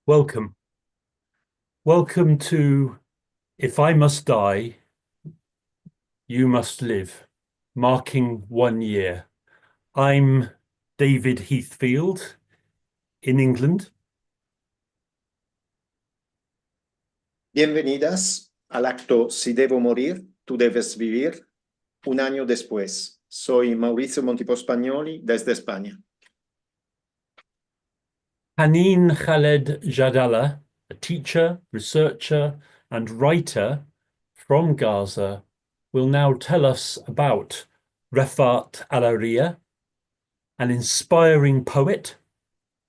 Welcome. Welcome to If I Must Die, You Must Live, marking 1 year. I'm David Heathfield in England. Bienvenidas al acto Si debo morir, tú debes vivir, un año después. Soy Mauricio Montipo Spagnoli desde España. Haneen Khaled Jadallah, a teacher, researcher, and writer from Gaza, will now tell us about Refaat Alareer, an inspiring poet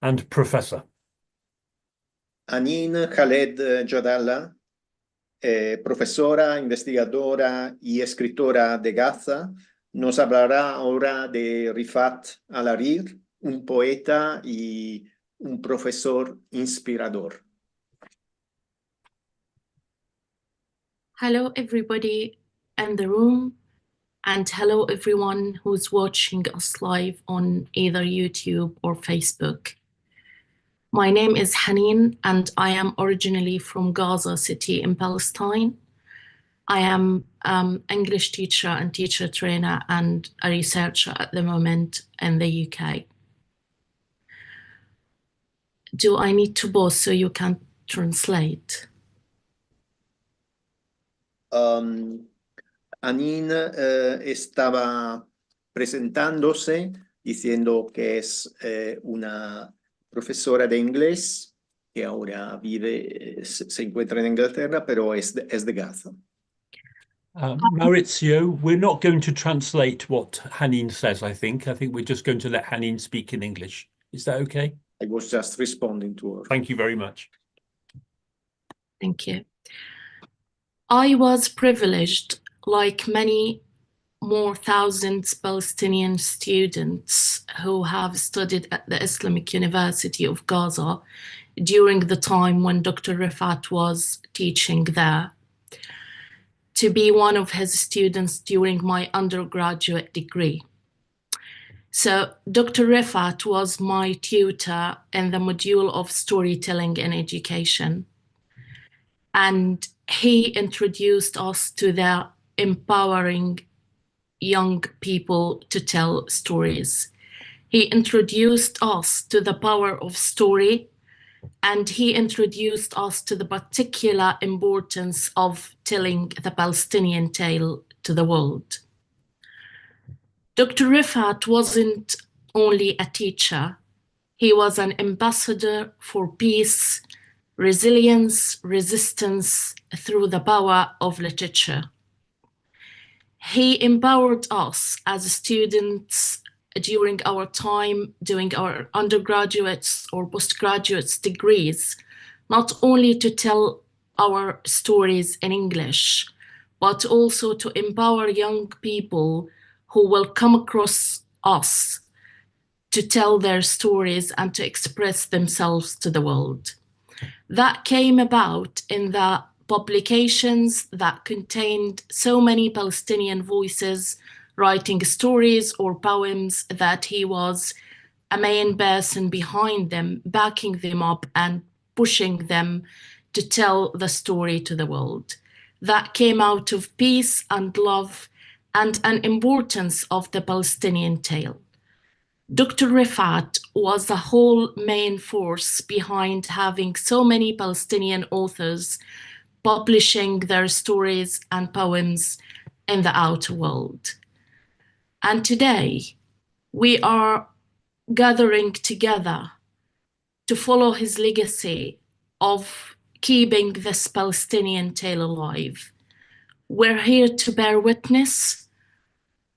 and professor. Haneen Khaled Jadallah, profesora, investigadora y escritora de Gaza, nos hablará ahora de Refaat Alareer, un poeta y un profesor inspirador. Hello, everybody in the room, and hello, everyone who's watching us live on either YouTube or Facebook. My name is Haneen, and I am originally from Gaza city in Palestine. I am an English teacher and teacher trainer and a researcher at the moment in the UK. Do I need to pause so you can translate? Haneen estaba presentándose diciendo que es una profesora de inglés que ahora vive, se encuentra en Inglaterra, pero es de Gaza. Maurizio, we're not going to translate what Haneen says, I think. I think we're just going to let Haneen speak in English. Is that okay? I was just responding to her. Thank you very much. Thank you. I was privileged, like many more thousands Palestinian students who have studied at the Islamic University of Gaza during the time when Dr. Refaat was teaching there, to be one of his students during my undergraduate degree. So Dr. Refaat was my tutor in the module of storytelling in education. And he introduced us to the empowering young people to tell stories. He introduced us to the power of story, and he introduced us to the particular importance of telling the Palestinian tale to the world. Dr. Refaat wasn't only a teacher, he was an ambassador for peace, resilience, resistance through the power of literature. He empowered us as students during our time doing our undergraduates or postgraduates degrees, not only to tell our stories in English, but also to empower young people who will come across us to tell their stories and to express themselves to the world. That came about in the publications that contained so many Palestinian voices writing stories or poems that he was a main person behind them, backing them up and pushing them to tell the story to the world. That came out of peace and love and an importance of the Palestinian tale. Dr. Refaat was the whole main force behind having so many Palestinian authors publishing their stories and poems in the outer world. And today, we are gathering together to follow his legacy of keeping this Palestinian tale alive. We're here to bear witness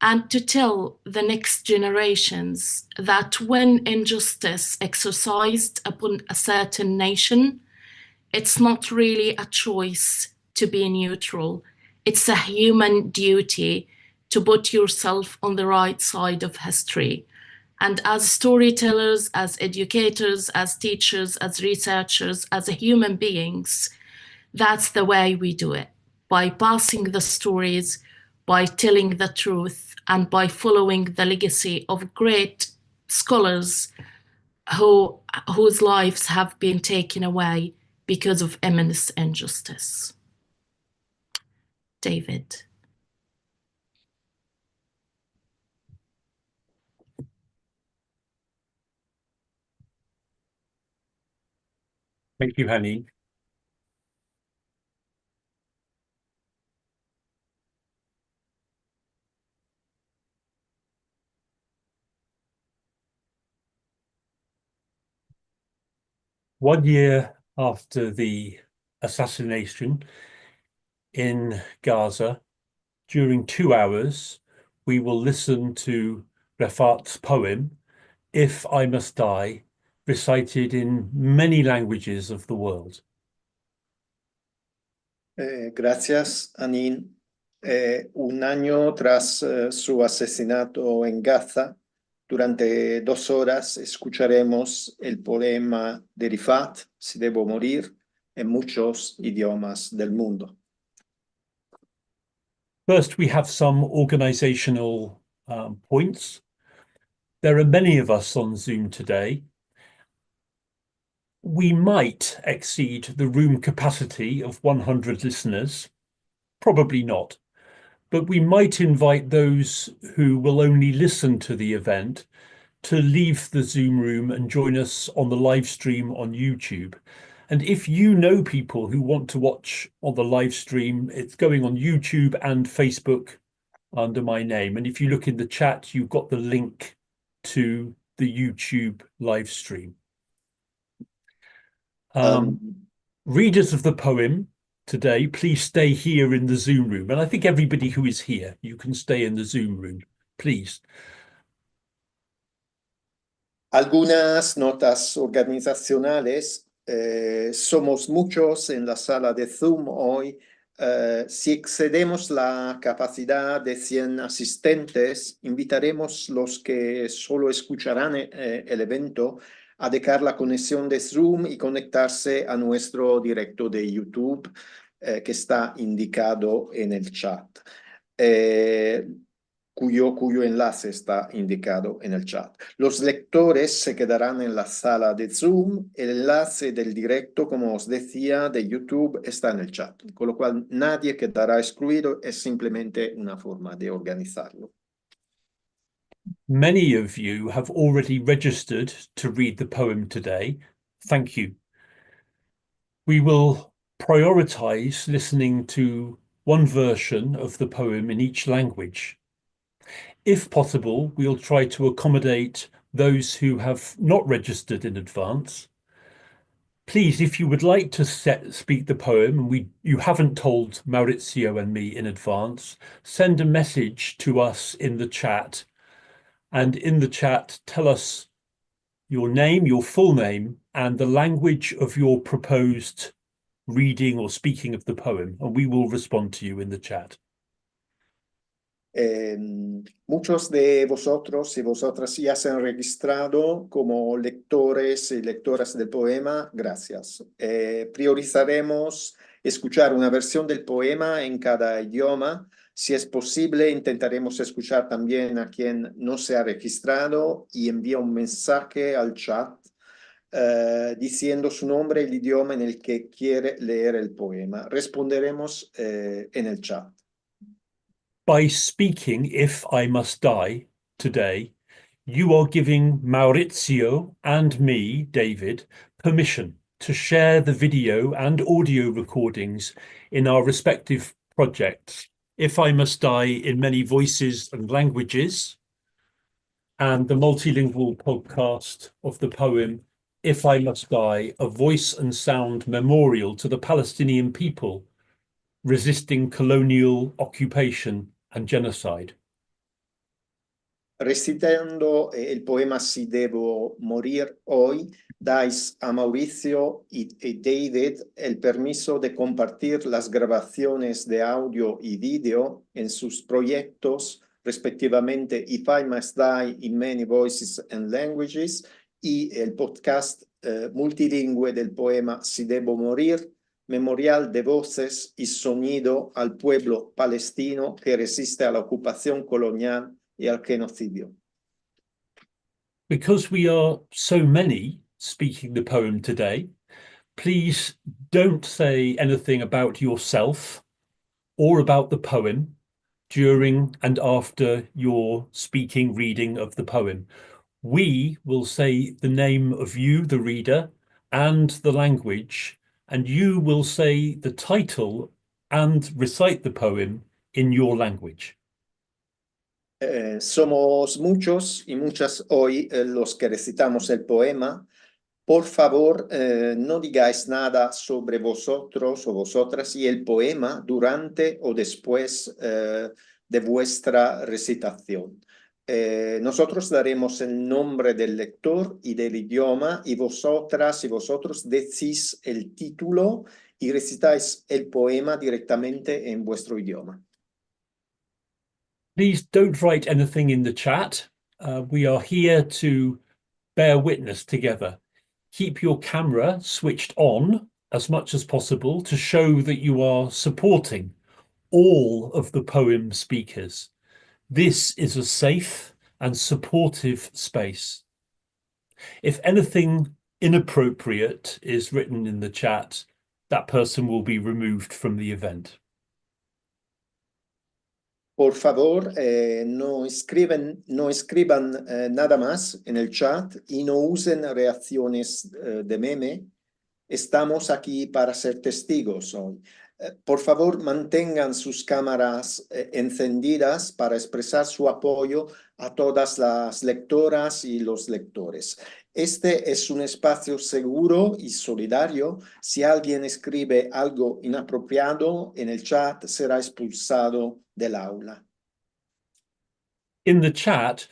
and to tell the next generations that when injustice exercised upon a certain nation, it's not really a choice to be neutral. It's a human duty to put yourself on the right side of history. And as storytellers, as educators, as teachers, as researchers, as human beings, that's the way we do it, by passing the stories, by telling the truth, and by following the legacy of great scholars whose lives have been taken away because of immense injustice. David. Thank you, Haneen. One year after the assassination in Gaza, during 2 hours, we will listen to Refaat's poem, If I Must Die, recited in many languages of the world. Gracias, Anin. Un año tras su asesinato en Gaza, durante 2 horas escucharemos el poema de Refaat, Si debo morir, en muchos idiomas del mundo. First, we have some organizational points. There are many of us on Zoom today. We might exceed the room capacity of 100 listeners, probably not, but we might invite those who will only listen to the event to leave the Zoom room and join us on the live stream on YouTube. And if you know people who want to watch on the live stream, it's going on YouTube and Facebook under my name. And if you look in the chat, you've got the link to the YouTube live stream. Readers of the poem today, please stay here in the Zoom room. And I think everybody who is here, you can stay in the Zoom room, please. Algunas notas organizacionales. Somos muchos en la sala de Zoom hoy. Si excedemos la capacidad de 100 asistentes, invitaremos los que solo escucharán el evento a dejar la conexión de Zoom y conectarse a nuestro directo de YouTube que está indicado en el chat. Cuyo enlace está indicado en el chat. Los lectores se quedarán en la sala de Zoom. El enlace del directo, como os decía, de YouTube está en el chat, con lo cual nadie quedará excluido, es simplemente una forma de organizarlo. Many of you have already registered to read the poem today. Thank you. We will prioritize listening to one version of the poem in each language. If possible, we'll try to accommodate those who have not registered in advance. Please, if you would like to speak the poem and you haven't told Maurizio and me in advance, send a message to us in the chat. And in the chat, tell us your name, your full name, and the language of your proposed reading or speaking of the poem, and we will respond to you in the chat. Muchos de vosotros y vosotras ya se han registrado como lectores y lectoras del poema. Gracias. Priorizaremos escuchar una versión del poema en cada idioma. Si es posible, intentaremos escuchar también a quien no se ha registrado y envía un mensaje al chat diciendo su nombre y el idioma en el que quiere leer el poema. Responderemos en el chat. By speaking If I Must Die today, you are giving Maurizio and me, David, permission to share the video and audio recordings in our respective projects. If I Must Die in Many Voices and Languages, and the multilingual podcast of the poem If I Must Die, a voice and sound memorial to the Palestinian people resisting colonial occupation and genocide. Recitando el poema Si debo morir hoy, dais a Mauricio y David el permiso de compartir las grabaciones de audio y vídeo en sus proyectos, respectivamente If I Must Die in Many Voices and Languages y el podcast multilingüe del poema Si debo morir, memorial de voces y sonido al pueblo palestino que resiste a la ocupación colonial y al genocidio. Because we are so many speaking the poem today, please don't say anything about yourself or about the poem during and after your speaking reading of the poem. We will say the name of you, the reader, and the language, and you will say the title and recite the poem in your language. Somos muchos y muchas hoy los que recitamos el poema. Por favor, no digáis nada sobre vosotros o vosotras y el poema durante o después de vuestra recitación. Nosotros daremos el nombre del lector y del idioma y vosotras y vosotros decís el título y recitáis el poema directamente en vuestro idioma. Please don't write anything in the chat. We are here to bear witness together. Keep your camera switched on as much as possible to show that you are supporting all of the poem speakers. This is a safe and supportive space. If anything inappropriate is written in the chat, that person will be removed from the event. Por favor, no escriban nada más en el chat y no usen reacciones de meme. Estamos aquí para ser testigos hoy. Por favor, mantengan sus cámaras encendidas para expresar su apoyo a todas las lectoras y los lectores. Este es un espacio seguro y solidario. Si alguien escribe algo inapropiado en el chat, será expulsado del aula. In the chat,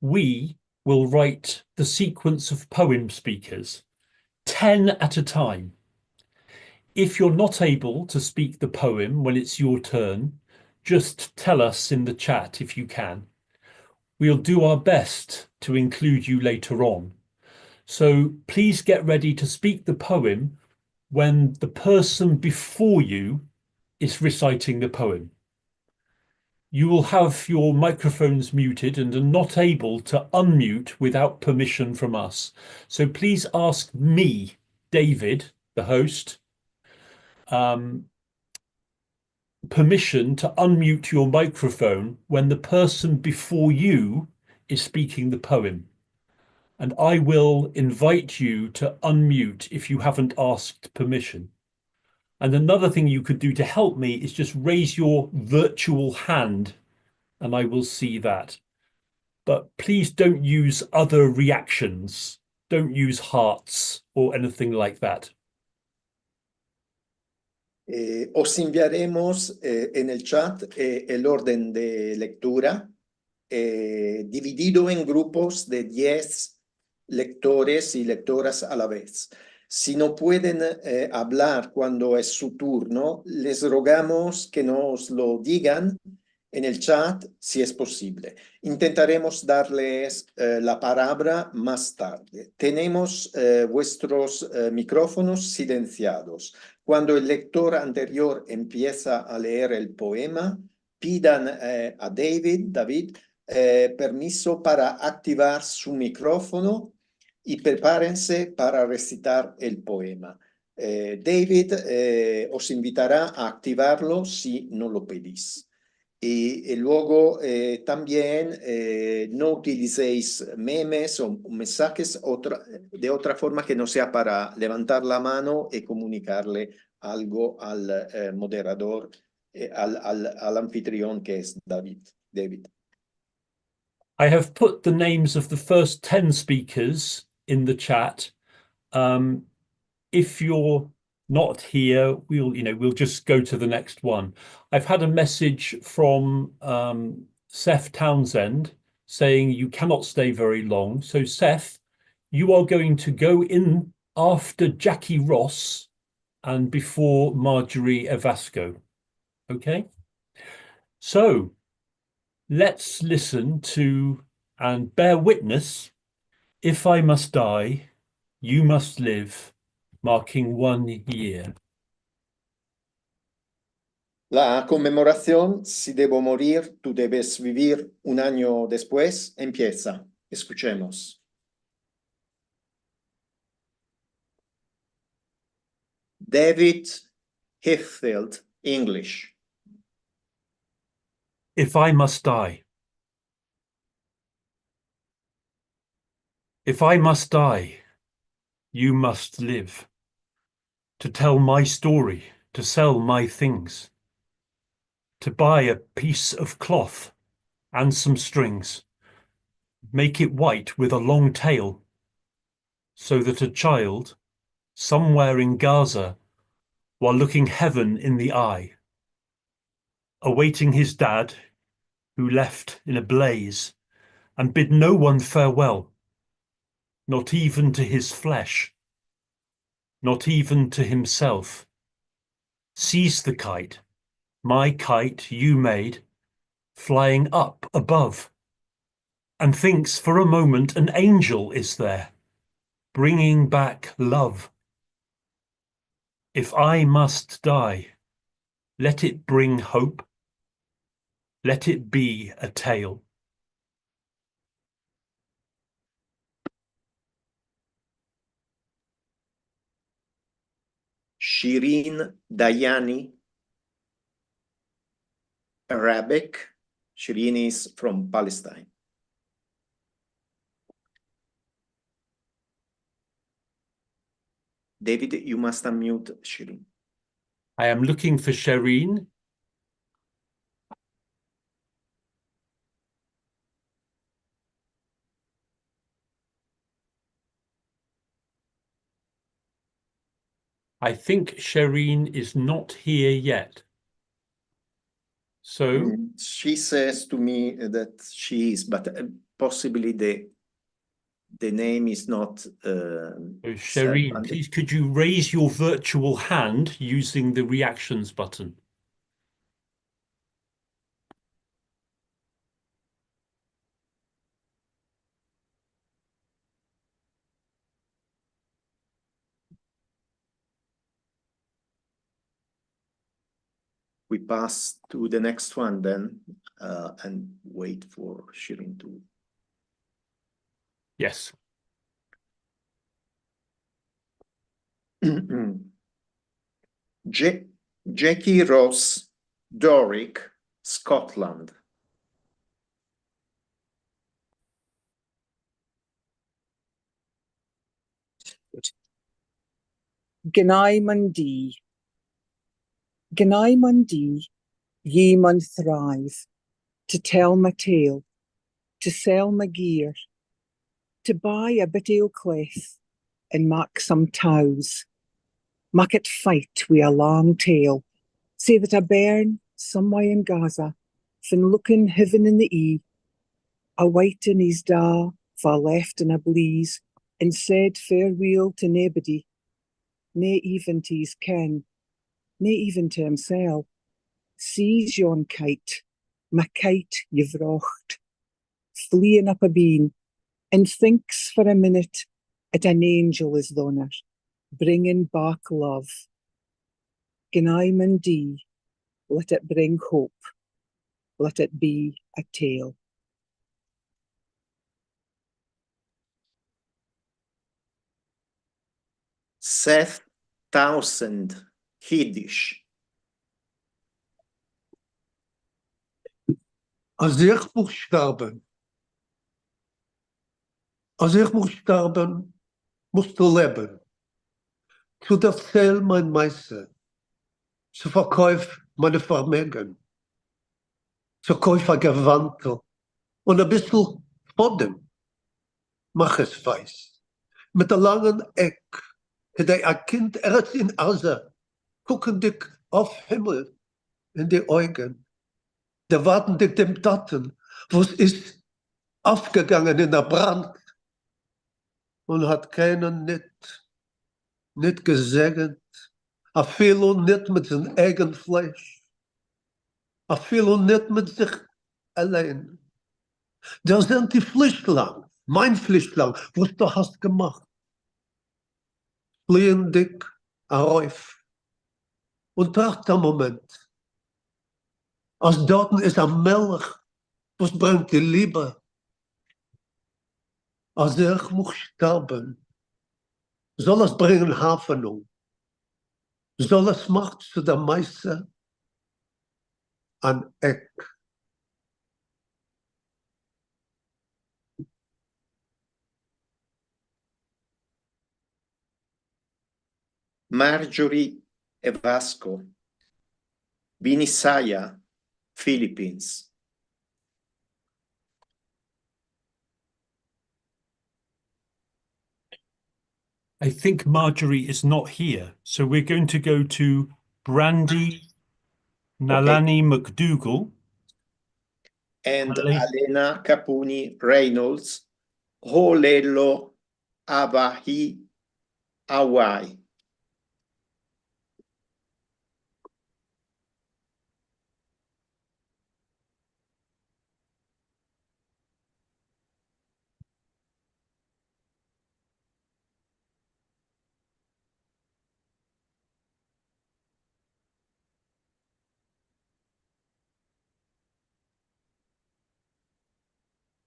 we will write the sequence of poem speakers, 10 at a time. If you're not able to speak the poem when it's your turn, just tell us in the chat if you can. We'll do our best to include you later on. So please get ready to speak the poem when the person before you is reciting the poem. You will have your microphones muted and are not able to unmute without permission from us. So please ask me, David, the host, permission to unmute your microphone when the person before you is speaking the poem. And I will invite you to unmute if you haven't asked permission. And another thing you could do to help me is just raise your virtual hand and I will see that. But please don't use other reactions. Don't use hearts or anything like that. Os enviaremos en el chat el orden de lectura dividido en grupos de 10 lectores y lectoras a la vez. Si no pueden hablar cuando es su turno, les rogamos que nos lo digan en el chat si es posible. Intentaremos darles la palabra más tarde. Tenemos vuestros micrófonos silenciados. Cuando el lector anterior empieza a leer el poema, pidan a David, permiso para activar su micrófono y prepárense para recitar el poema. David os invitará a activarlo si no lo pedís. Y luego también no utilicéis memes o mensajes de otra forma que no sea para levantar la mano y comunicarle algo al moderador, al anfitrión que es David. I have put the names of the first 10 speakers in the chat. If you're not here, we'll just go to the next one. I've had a message from Seth Townsend saying you cannot stay very long. So Seth, you are going to go in after Jackie Ross and before Marjorie Evasco. Okay? So let's listen to and bear witness. If I must die, you must live, marking 1 year. La conmemoración, si debo morir, tú debes vivir 1 año después, empieza. Escuchemos. David Heathfield, English. If I must die. If I must die, you must live. To tell my story, to sell my things. To buy a piece of cloth and some strings. Make it white with a long tail, so that a child, somewhere in Gaza, while looking heaven in the eye, awaiting his dad, who left in a blaze, and bid no one farewell, not even to his flesh, not even to himself, sees the kite, my kite you made, flying up above, and thinks for a moment an angel is there, bringing back love. If I must die, let it bring hope. Let it be a tale. Shirin Dayani, Arabic. Shirin is from Palestine. David, you must unmute Shirin. I am looking for Shireen. I think Shireen is not here yet. So, she says to me that she is, but possibly the name is not. Shireen, please could you raise your virtual hand using the reactions button? We pass to the next one then and wait for Shirin to. Yes. Jackie Ross, Doric, Scotland. Gynai man di. Gynai man di, ye man thrive, to tell my tale, to sell my gear, to buy a bit o' cloth and mak some tows, mak it fight wi' a long tail, say that a bairn somewhere in Gaza, fin looking heaven in the ee, a waiting his da, fa left in a bleeze, and said farewell to naebody, nae even to his ken, nae even to himself. Sees yon kite, my kite you've rocht, fleeing up a bean, and thinks for a minute at an angel is donor, bringing back love. Gynai man di, let it bring hope, let it be a tale. Seth Townsend, Yiddish. Als ich muss sterben, musst du leben. Zu erzählen mein Meister, zu verkaufen meine Vermögen, zu kaufen Gewandel und ein bisschen von dem mach es weiß. Mit der langen Eck, der ein Kind erst in Asa, gucken dich auf Himmel in die Augen, der warten dich dem Taten, wo es ist aufgegangen in der Brand und hat keinen nicht gesegnet, a viel nicht mit seinem eigenen Fleisch, a viel nicht mit sich allein. Da sind die Flüchtlinge, mein Flüchtling, was du hast gemacht. Fliehen dich auf und tracht der Moment, als dort ist ein Melch, was bringt die Liebe. Als ich muss sterben, soll es bringen Hoffnung. Zolles macht zu der Meister an Eck. Marjorie e Vasco, Vinisaya, Philippines. I think Marjorie is not here, so we're going to go to Brandy Nalani McDougall. And Ale- Alena Capuni Reynolds, Holelo Abahi, Hawaii.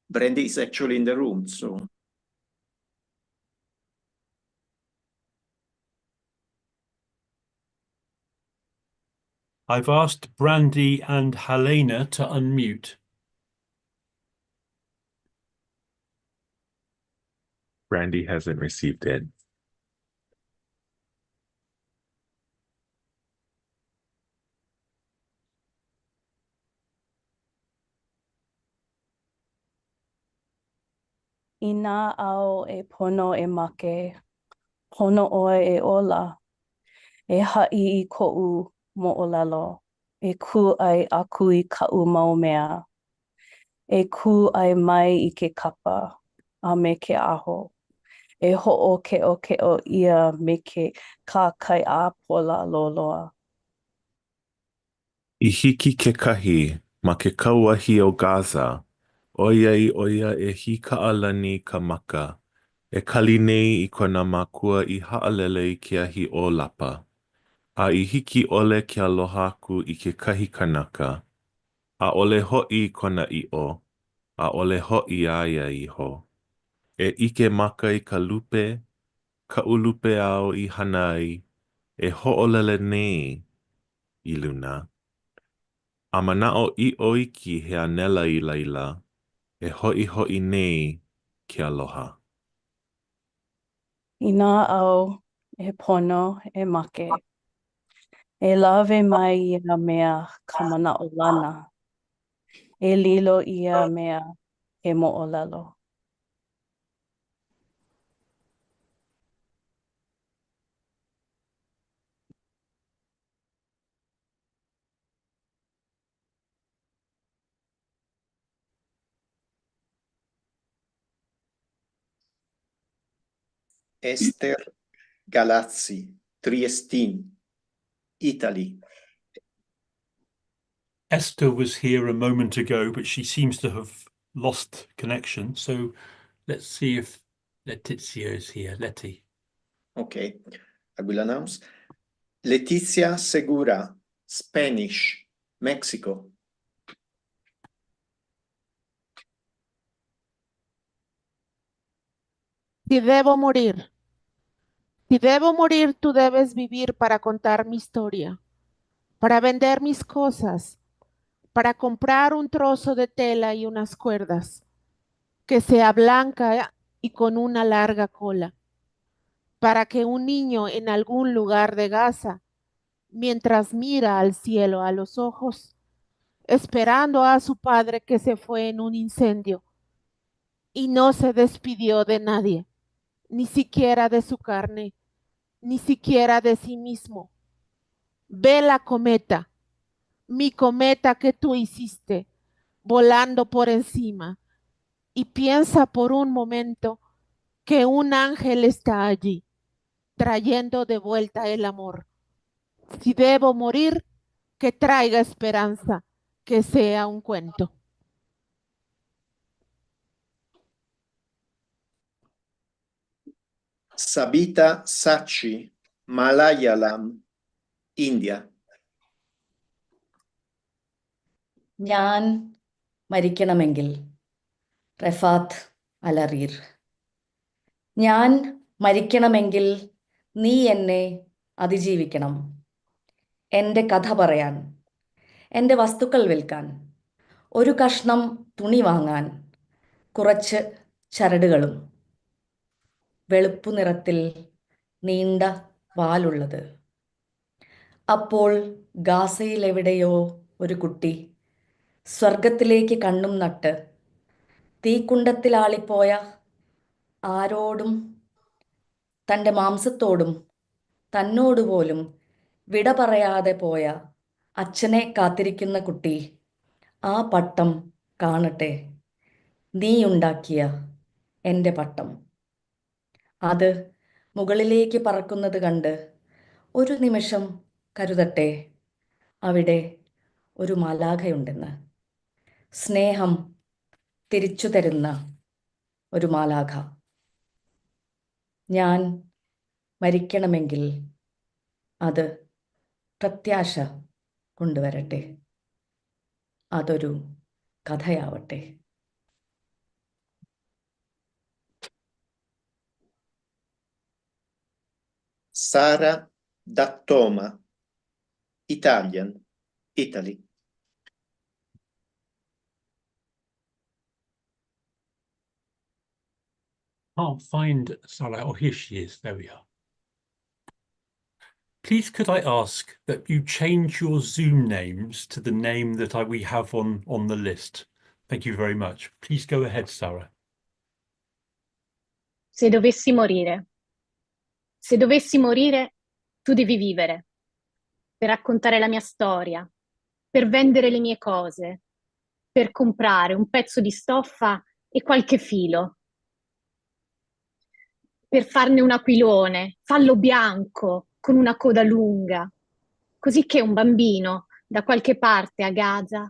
Brandy is actually in the room, so. I've asked Brandy and Helena to unmute. Brandy hasn't received it. Ina ao e pono e make, pono oe e ola, e hai I ko'u mo o lalo, e ku ai aku I ka'u mau mea, e ku ai mai I ke kapa, a me ke aho, e ho'o ke o ia me ke kākai a pola loloa. I hiki kekahi ma ke kauahi o Gaza, oia e hika alani ka maka, e kali nei I kona makua I haalele I ke ahi o lapa. A I hiki ole ke aloha aku I ke kahi kanaka. A ole ho'i kona i'o, a ole ho'i aia iho. E ike maka I ka lupe, ka ulupe au I hana ai, e ho'olele nei I luna. A mana'o i'o iki he anela I laila, e ho'i nei ke aloha. Ina au e pono e make, e lawe mai ia mea ka mana o lana, e lilo ia mea e mo o lalo. Esther Galazzi, Triestine, Italy. Esther was here a moment ago, but she seems to have lost connection. So let's see if Letizia is here. Letty. Okay, I will announce. Letizia Segura, Spanish, Mexico. Si debo morir, si debo morir, tú debes vivir para contar mi historia, para vender mis cosas, para comprar un trozo de tela y unas cuerdas, que sea blanca y con una larga cola, para que un niño en algún lugar de Gaza, mientras mira al cielo a los ojos, esperando a su padre que se fue en un incendio y no se despidió de nadie, ni siquiera de su carne, ni siquiera de sí mismo. Ve la cometa, mi cometa que tú hiciste, volando por encima, y piensa por un momento que un ángel está allí, trayendo de vuelta el amor. Si debo morir, que traiga esperanza, que sea un cuento. Sabita Sachi, Malayalam, India. ഞാൻ മരിക്കണമെങ്കിൽ റെഫാത്ത് അലറീർ. ഞാൻ മരിക്കണമെങ്കിൽ നീ എന്നെ അതിജീവിക്കണം. എൻ്റെ കഥ പറയാൻ, എൻ്റെ വസ്തുക്കൾ വിൽക്കാൻ, ഒരു കഷ്ണം തുണി വാങ്ങാൻ, കുറച്ച് ചരടുകളും, വെളുപ്പു നിറത്തിൽ നീണ്ട വാലുള്ളത്. അപ്പോൾ ഗാസയിൽ എവിടെയോ ഒരു കുട്ടി സ്വർഗത്തിലേക്ക് കണ്ണും നട്ട് തീക്കുണ്ടത്തിലാളിപ്പോയ ആരോടും തൻ്റെ മാംസത്തോടും തന്നോടുപോലും വിട പറയാതെ പോയ അച്ഛനെ കാത്തിരിക്കുന്ന കുട്ടി ആ പട്ടം കാണട്ടെ, നീയുണ്ടാക്കിയ എൻ്റെ പട്ടം. അത് മുകളിലേക്ക് പറക്കുന്നത് കണ്ട് ഒരു നിമിഷം കരുതട്ടെ, അവിടെ ഒരു മാലാഖയുണ്ടെന്ന്. സ്നേഹം തിരിച്ചു തരുന്ന ഒരു മാലാഖ. ഞാൻ മരിക്കണമെങ്കിൽ അത് പ്രത്യാശ കൊണ്ടുവരട്ടെ. അതൊരു കഥയാവട്ടെ. Sara da Toma, Italian, Italy. Can't find Sarah. Oh, here she is. There we are. Please, could I ask that you change your Zoom names to the name that we have on the list? Thank you very much. Please go ahead, Sarah. Se dovessi morire, tu devi vivere, per raccontare la mia storia, per vendere le mie cose, per comprare un pezzo di stoffa e qualche filo, per farne un aquilone, fallo bianco, con una coda lunga, così che un bambino da qualche parte a Gaza,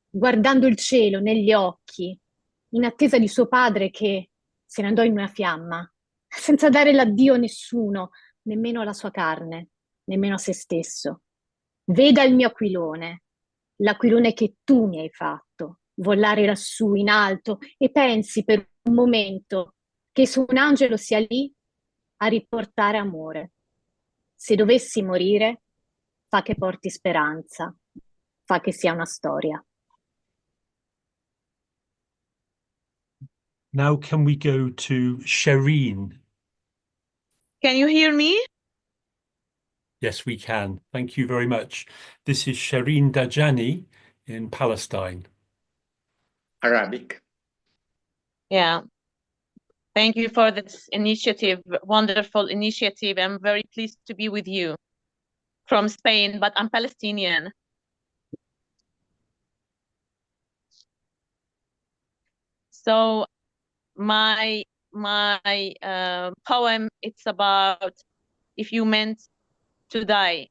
guardando il cielo negli occhi, in attesa di suo padre che se ne andò in una fiamma, senza dare l'addio a nessuno, nemmeno alla sua carne, nemmeno a se stesso. Veda il mio aquilone, l'aquilone che tu mi hai fatto, volare lassù in alto e pensi per un momento che su un angelo sia lì a riportare amore. Se dovessi morire, fa che porti speranza, fa che sia una storia. Now can we go to Shireen? Can you hear me? Yes, we can. Thank you very much. This is Shireen Dajani in Palestine. Arabic. Yeah. Thank you for this initiative, wonderful initiative. I'm very pleased to be with you from Spain, but I'm Palestinian. So my poem, it's about if you meant to die.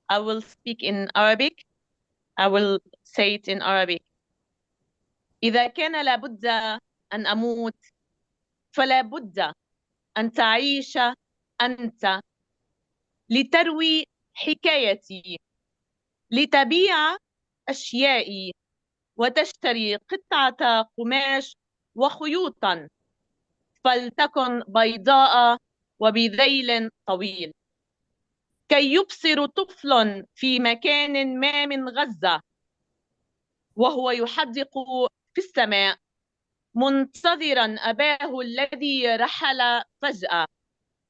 I will speak in Arabic. I will say it in Arabic. إذا كان لابد أن أموت فلا بد أن تعيش أنت لتروي حكايتي، لتبيع أشيائي وتشتري قطعة قماش وخيوطا فلتكن بيضاء وبذيل طويل، كي يبصر طفل في مكان ما من غزة وهو يحدق في السماء منتظرا أباه الذي رحل فجأة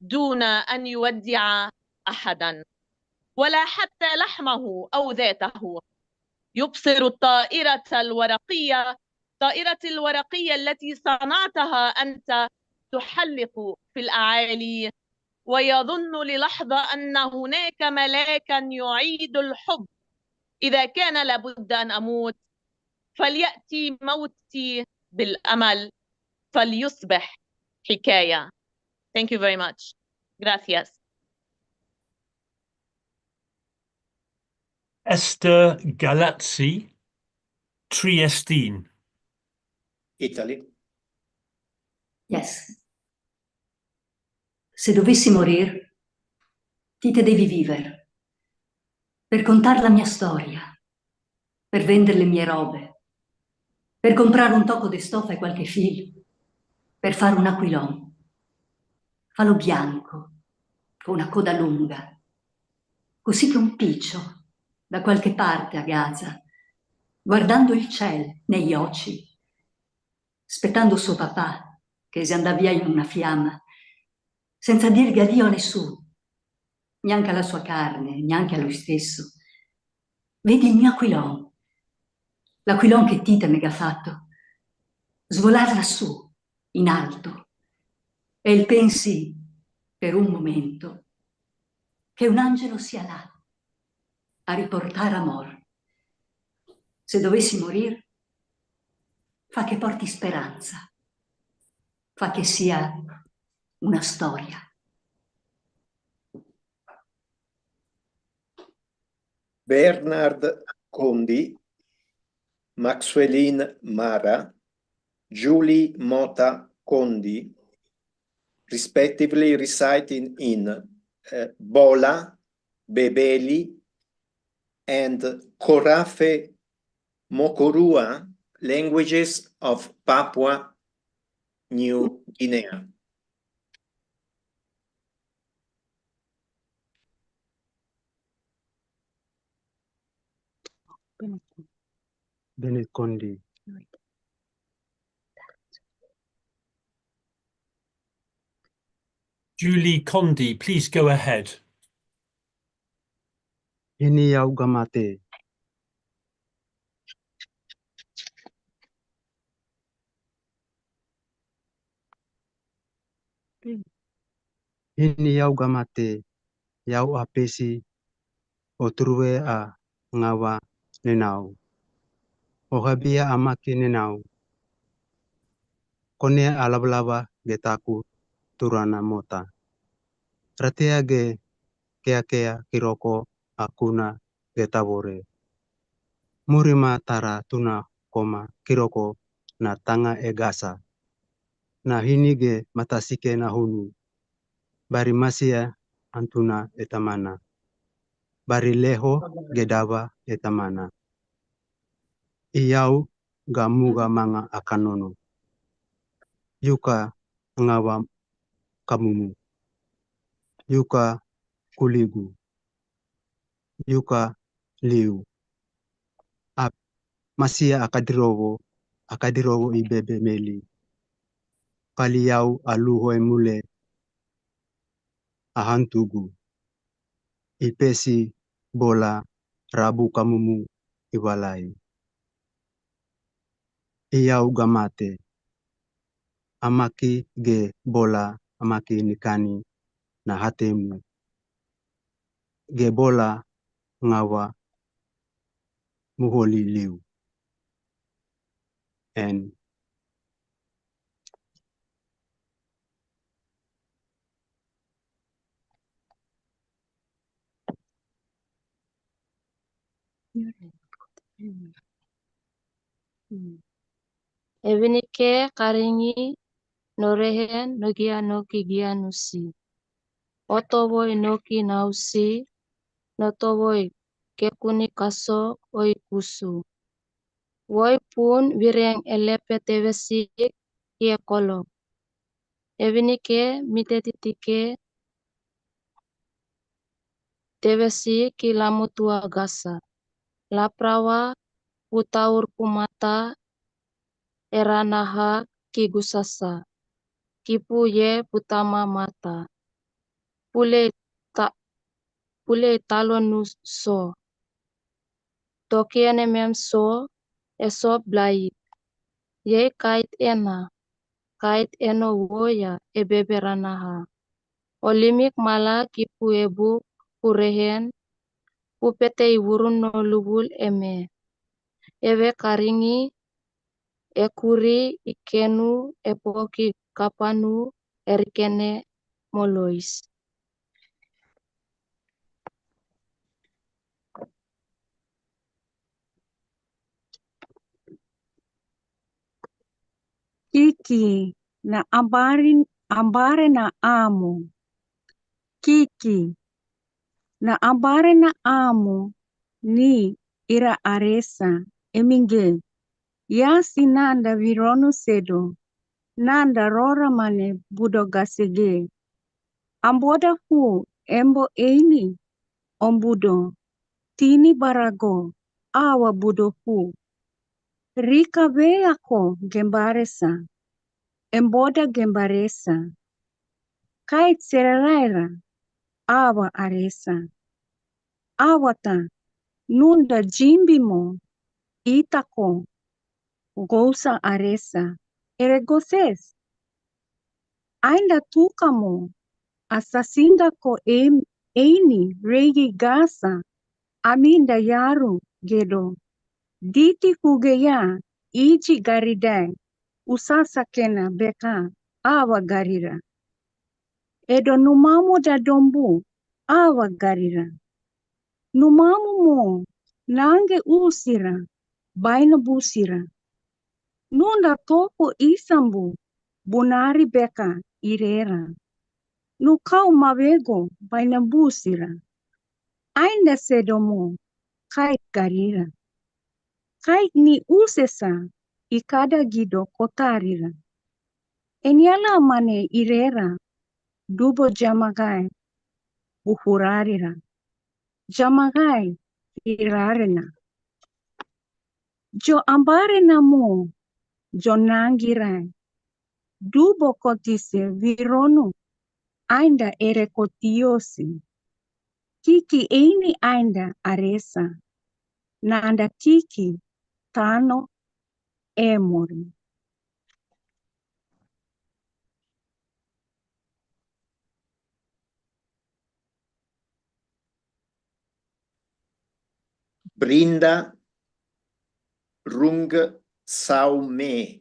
دون أن يودع أحدا ولا حتى لحمه أو ذاته. يبصر الطائرة الورقية التي صنعتها أنت تحلق في الأعالي، ويظن للحظة أن هناك ملاكا يعيد الحب. إذا كان لابد أن أموت فليأتي موتي بالأمل فليصبح حكاية. Thank you very much. Gracias. Esther Galazzi, Triestine. Italy. Yes. Se dovessi morire, ti te devi vivere, per contare la mia storia, per vendere le mie robe, per comprare un tocco di stoffa e qualche filo, per fare un aquilone, fallo bianco, con una coda lunga, così che un piccio, da qualche parte a Gaza, guardando il cielo negli occhi, aspettando suo papà, che si andava via in una fiamma, senza dirgli addio a nessuno, neanche alla sua carne, neanche a lui stesso. Vedi il mio aquilone, l'aquilone che Tite mi ha fatto, svolar lassù, in alto, e il pensi, per un momento, che un angelo sia là, a riportare amor. Se dovessi morire, fa che porti speranza, fa che sia una storia. Bernard Condi, Maxwellin Mara, Julie Mota Condi, respectively reciting in Bola, Bebeli, and Korafe Mokorua languages of Papua New Guinea. Bennett Condi. Julie Condi, please go ahead. Hini yau gamate. Hini yau gamate. Yau apesi. Otrue a ngawa nenau. Ohabia amaki nenau. Kone alablaba getaku turana mota. Ratea ge kea kiroko akuna getavore. Murima tara tuna koma kiroko na tanga e Gaza. Na hini ge matasike na hunu. Bari masia antuna etamana. Bari leho gedava etamana. Iyau gamuga manga akanono. Yuka ngawa kamumu. Yuka kuligu. Yuka liu. Masia akadirowo ibebe meli. Kali yau aluho emule ahantugu. Ipesi bola rabu kamumu iwalai. Iyau gamate. Amaki ge bola amaki nikani na hatemu. Ge bola ngawa muholi liu. And Evinike karingi norehen nogia noki gianusi. Otowoi noki nausi, notowoi kekuni kaso oi kusu. Woi pun vireng elepe tevesi kie kolo. Evinike mitetitike tevesi ki lamutua Gaza. Laprawa utaur kumata eranaha ki gusasa. Kipu ye putama mata. Pule talonu so. Tokiene mem so eso blai. Ye kite eno woya ebebe ranaha. Olimik mala kipu ebu kurehen upete iwurun no lubul eme. Ewe karingi ekuri ikenu epoki kapanu erikene molois. Kiki na ambare na amo. Kiki na ambare na amo ni ira aresa eminge. Yasi nanda virono sedo. Nanda rora mane budo gasege. Amboda hu embo eini. ombudo, tini barago, awa budohu. Rika veako gembaresa, emboda gembaresa. Kite sereraira, awa aresa. Awata, nunda jimbimo, itako, gosa aresa. Eregoses, ainda tukamo, assassinated ko eini regi Gaza, aminda yaru gedo. Diti hugeya, iji garidai, usasa kena beka, awa garira. Edo numamu da dombu, awa garira. Numamu mo, nange usira, baina busira. Nunda toko isambu, bunari beka, irera. Nukau mavego, baina busira. Ainda sedomo, kite garira. Kite ni usesa, ikada gido kotarira. Enyala mane irera, dubo jamagai, buhurarira. Jamagai, irarena. Jo ambare namo, jo nangirai. Dubo kotise virono, ainda ere kotiosi. Kiki eini ainda aresa. Nanda kiki, tano, emori. Brinda Rung Sao Me,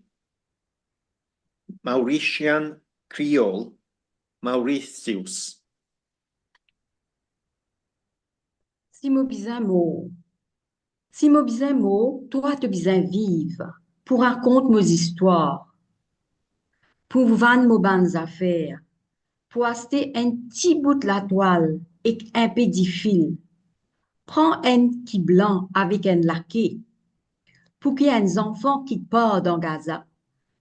Mauritian Creole, Mauritius. Simo bizin mo. Simo bizin mo, toi te bizin vive. Pour raconte mes histoires. Pour van mo bannes affaires. Pour acheter un petit bout de la toile et un peu de fil. Prends un qui blanc avec un laqué. Pour qu'il y ait un enfant qui part dans Gaza.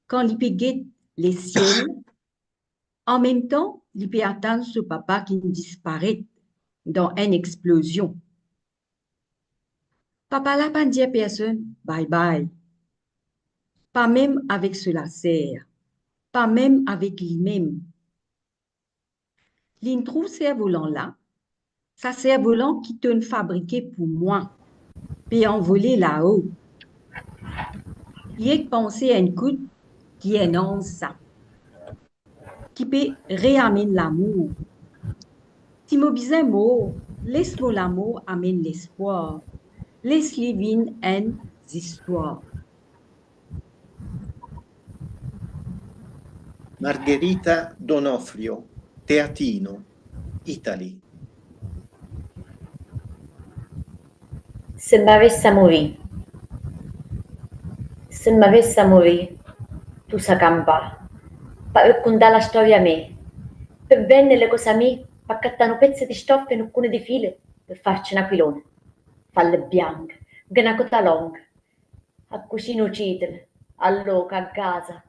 Quand il peut guetter les ciels, en même temps, il peut attendre ce papa qui disparaît dans une explosion. Papa n'a pas dit à personne bye bye. Pas même avec ce laser. Pas même avec lui-même. L'intro cerf-volant là, ça cerf-volant qui te fabriqué pour moi, puis envolé là-haut. Il est pensé à une coupe qui énonce ça, qui peut réamener l'amour. Si mon bizin mot, laisse-moi l'amour amène l'espoir. Laisse-les vivre une histoire. Margherita Donofrio, Teatino, Italy. Se m'avesse morir, se m'avesse morir, tu sa campa, per raccontare la storia a me, per vendere le cose a me, per accattare un pezzo di stoffa e un di file, per farci un aquilone, falle bianche, una cotta lunga, a cucina uccidere, all'oca, a Gaza,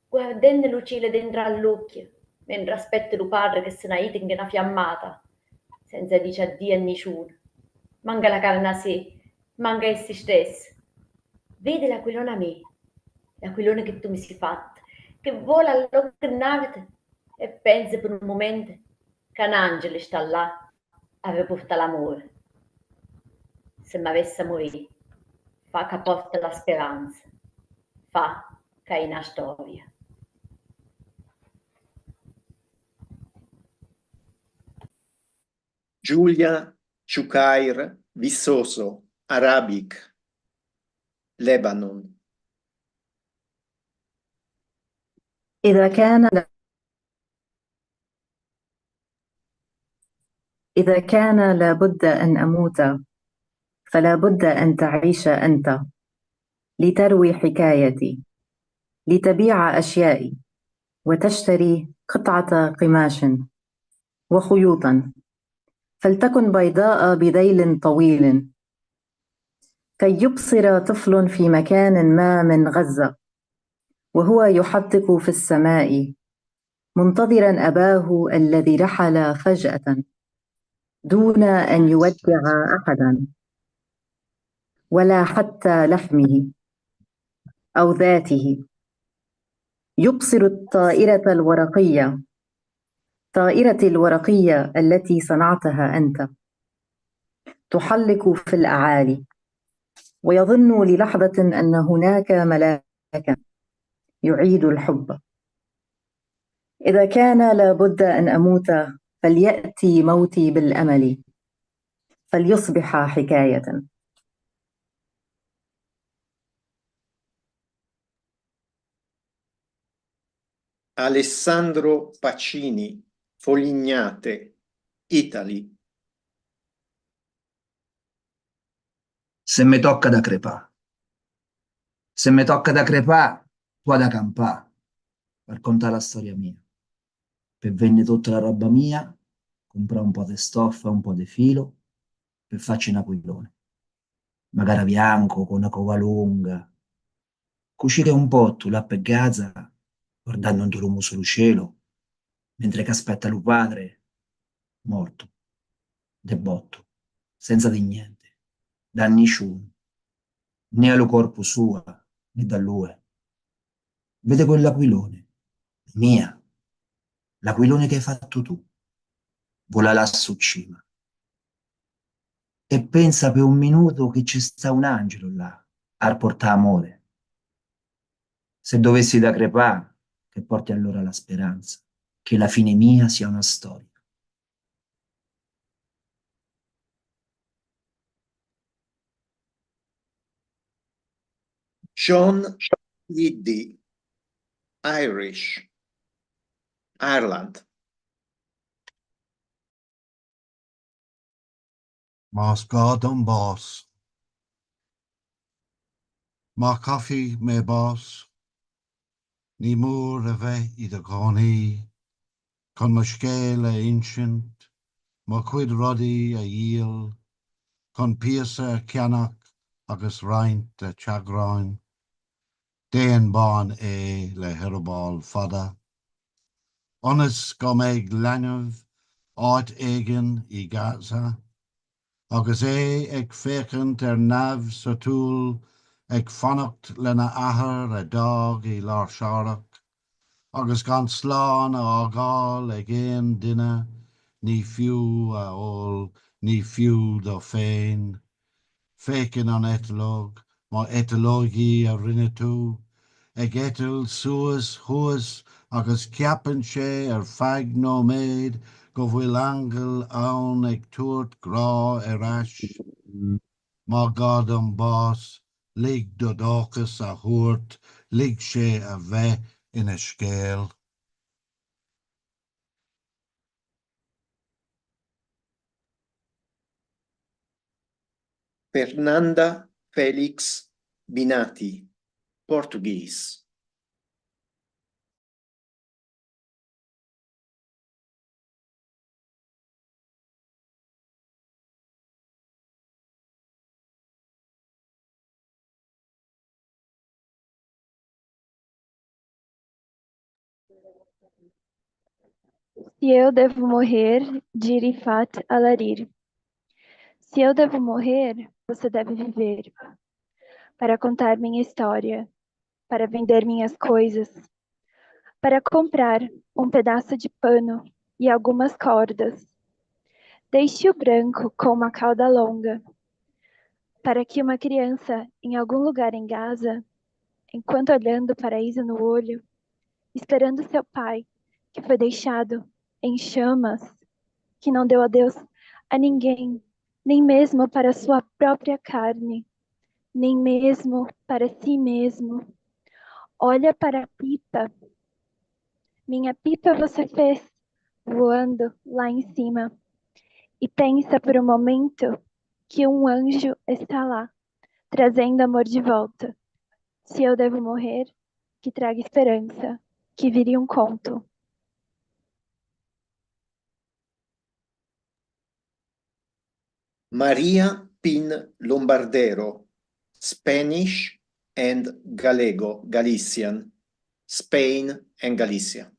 guardando l'uccide dentro all'occhio, mentre aspetta il padre che se ne ha in una fiammata, senza dire addio a nessuno. Manca la carne a sé, manca essi stesso. Vedi l'aquilone a me, l'aquilone che tu mi sei fatto, che vola all'occhio nave e pensa per un momento che un angelo sta là a portare l'amore. Se mi avesse morire, fa che porta la speranza, fa che è una storia. Giulia Ciucair Vissoso, Arabic, Lebanon. إذا كان لابد أن أموت فلا بد أن تعيش أنت لتروي حكايتي لتبيع أشيائي وتشتري قطعة قماش وخيوطا فلتكن بيضاء بذيل طويل كي يبصر طفل في مكان ما من غزة وهو يحدق في السماء منتظرا أباه الذي رحل فجأة دون أن يودع أحدا ولا حتى لحمه أو ذاته. يبصر الطائرة الورقية، طائرتي الورقية التي صنعتها أنت، تحلق في الأعالي، ويظن للحظة أن هناك ملاكا يعيد الحب. إذا كان لابد أن أموت فليأتي موتي بالأمل، فليصبح حكاية. Alessandro Pacini, Foglignate, Italy. Se mi tocca da crepà, se mi tocca da crepà, qua da campà, per contare la storia mia. Per vendere tutta la roba mia, comprare un po' di stoffa, un po' di filo, per farci un aquilone. Magari bianco, con una cova lunga. Cucire un po' tu là per Gaza, guardando un lume sul cielo, mentre che aspetta lo padre, morto, de botto, senza di niente, da nessuno, né allo corpo sua, né da lui. Vede quell'aquilone, mia, l'aquilone che hai fatto tu, vola là su cima. E pensa per un minuto che ci sta un angelo là, a portare amore. Se dovessi da crepà, che porti allora la speranza, che la fine mia sia una storia. John Liddy, Irish, Ireland. Mas Gordon Boss. Ma coffee me boss. Ni mŵr y fe I dy goni. Con ma scale ancient. Ma quid rodi a yield. Con pierce cianach agus raint a chagrain. Dean bon le herobal fada. Honest gomeg langev. Art egen I Gaza. Agus ag féchant naf sa túl ag fannacht lena ahar a dag I lár searach, agus gan sláán a ágáil ag éon duine, ní fiú a ól, ní fiú do féin. Fécin an etalóg, má etalógaí a rinne tú, ag etal suas thuas agus ceapan sé feig nó méid go bhfuil angel ann ag tuairt grá ais. Má gad an bás, lig do dóchas a thuairt, lig sé a bheith ina scéal. Fernanda Felix Binati, Portuguese. Se eu devo morrer, de Refaat Alareer. Se eu devo morrer, você deve viver. Para contar minha história, para vender minhas coisas, para comprar um pedaço de pano e algumas cordas. Deixe o branco com uma cauda longa, para que uma criança em algum lugar em Gaza, enquanto olhando o paraíso no olho, esperando seu pai, que foi deixado em chamas, que não deu adeus a ninguém, nem mesmo para sua própria carne, nem mesmo para si mesmo. Olha para a pipa. Minha pipa você fez, voando lá em cima. E pensa por um momento que um anjo está lá, trazendo amor de volta. Se eu devo morrer, que traga esperança, que vire um conto. Maria Pin Lombardero, Spanish and Gallego, Galician, Spain and Galicia.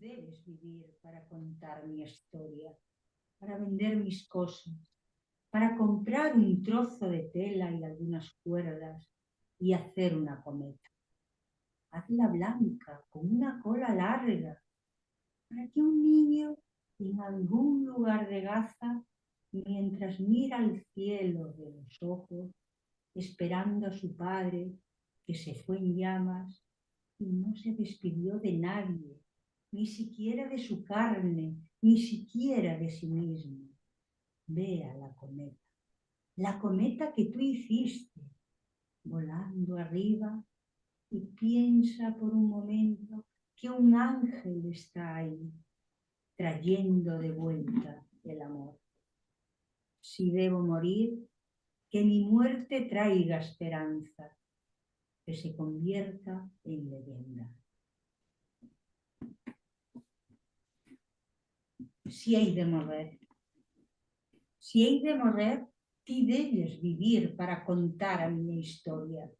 debes vivir para contar mi historia, para vender mis cosas, para comprar un trozo de tela y algunas cuerdas y hacer una cometa. Hazla blanca, con una cola larga, para que un niño en algún lugar de Gaza, mientras mira al cielo de los ojos, esperando a su padre que se fue en llamas y no se despidió de nadie, ni siquiera de su carne, ni siquiera de sí mismo. Vea la cometa que tú hiciste, volando arriba, y piensa por un momento que un ángel está ahí, trayendo de vuelta el amor. Si debo morir, que mi muerte traiga esperanza, que se convierta en leyenda. Si hei de morrer, ti debes vivir para contar a miña historia,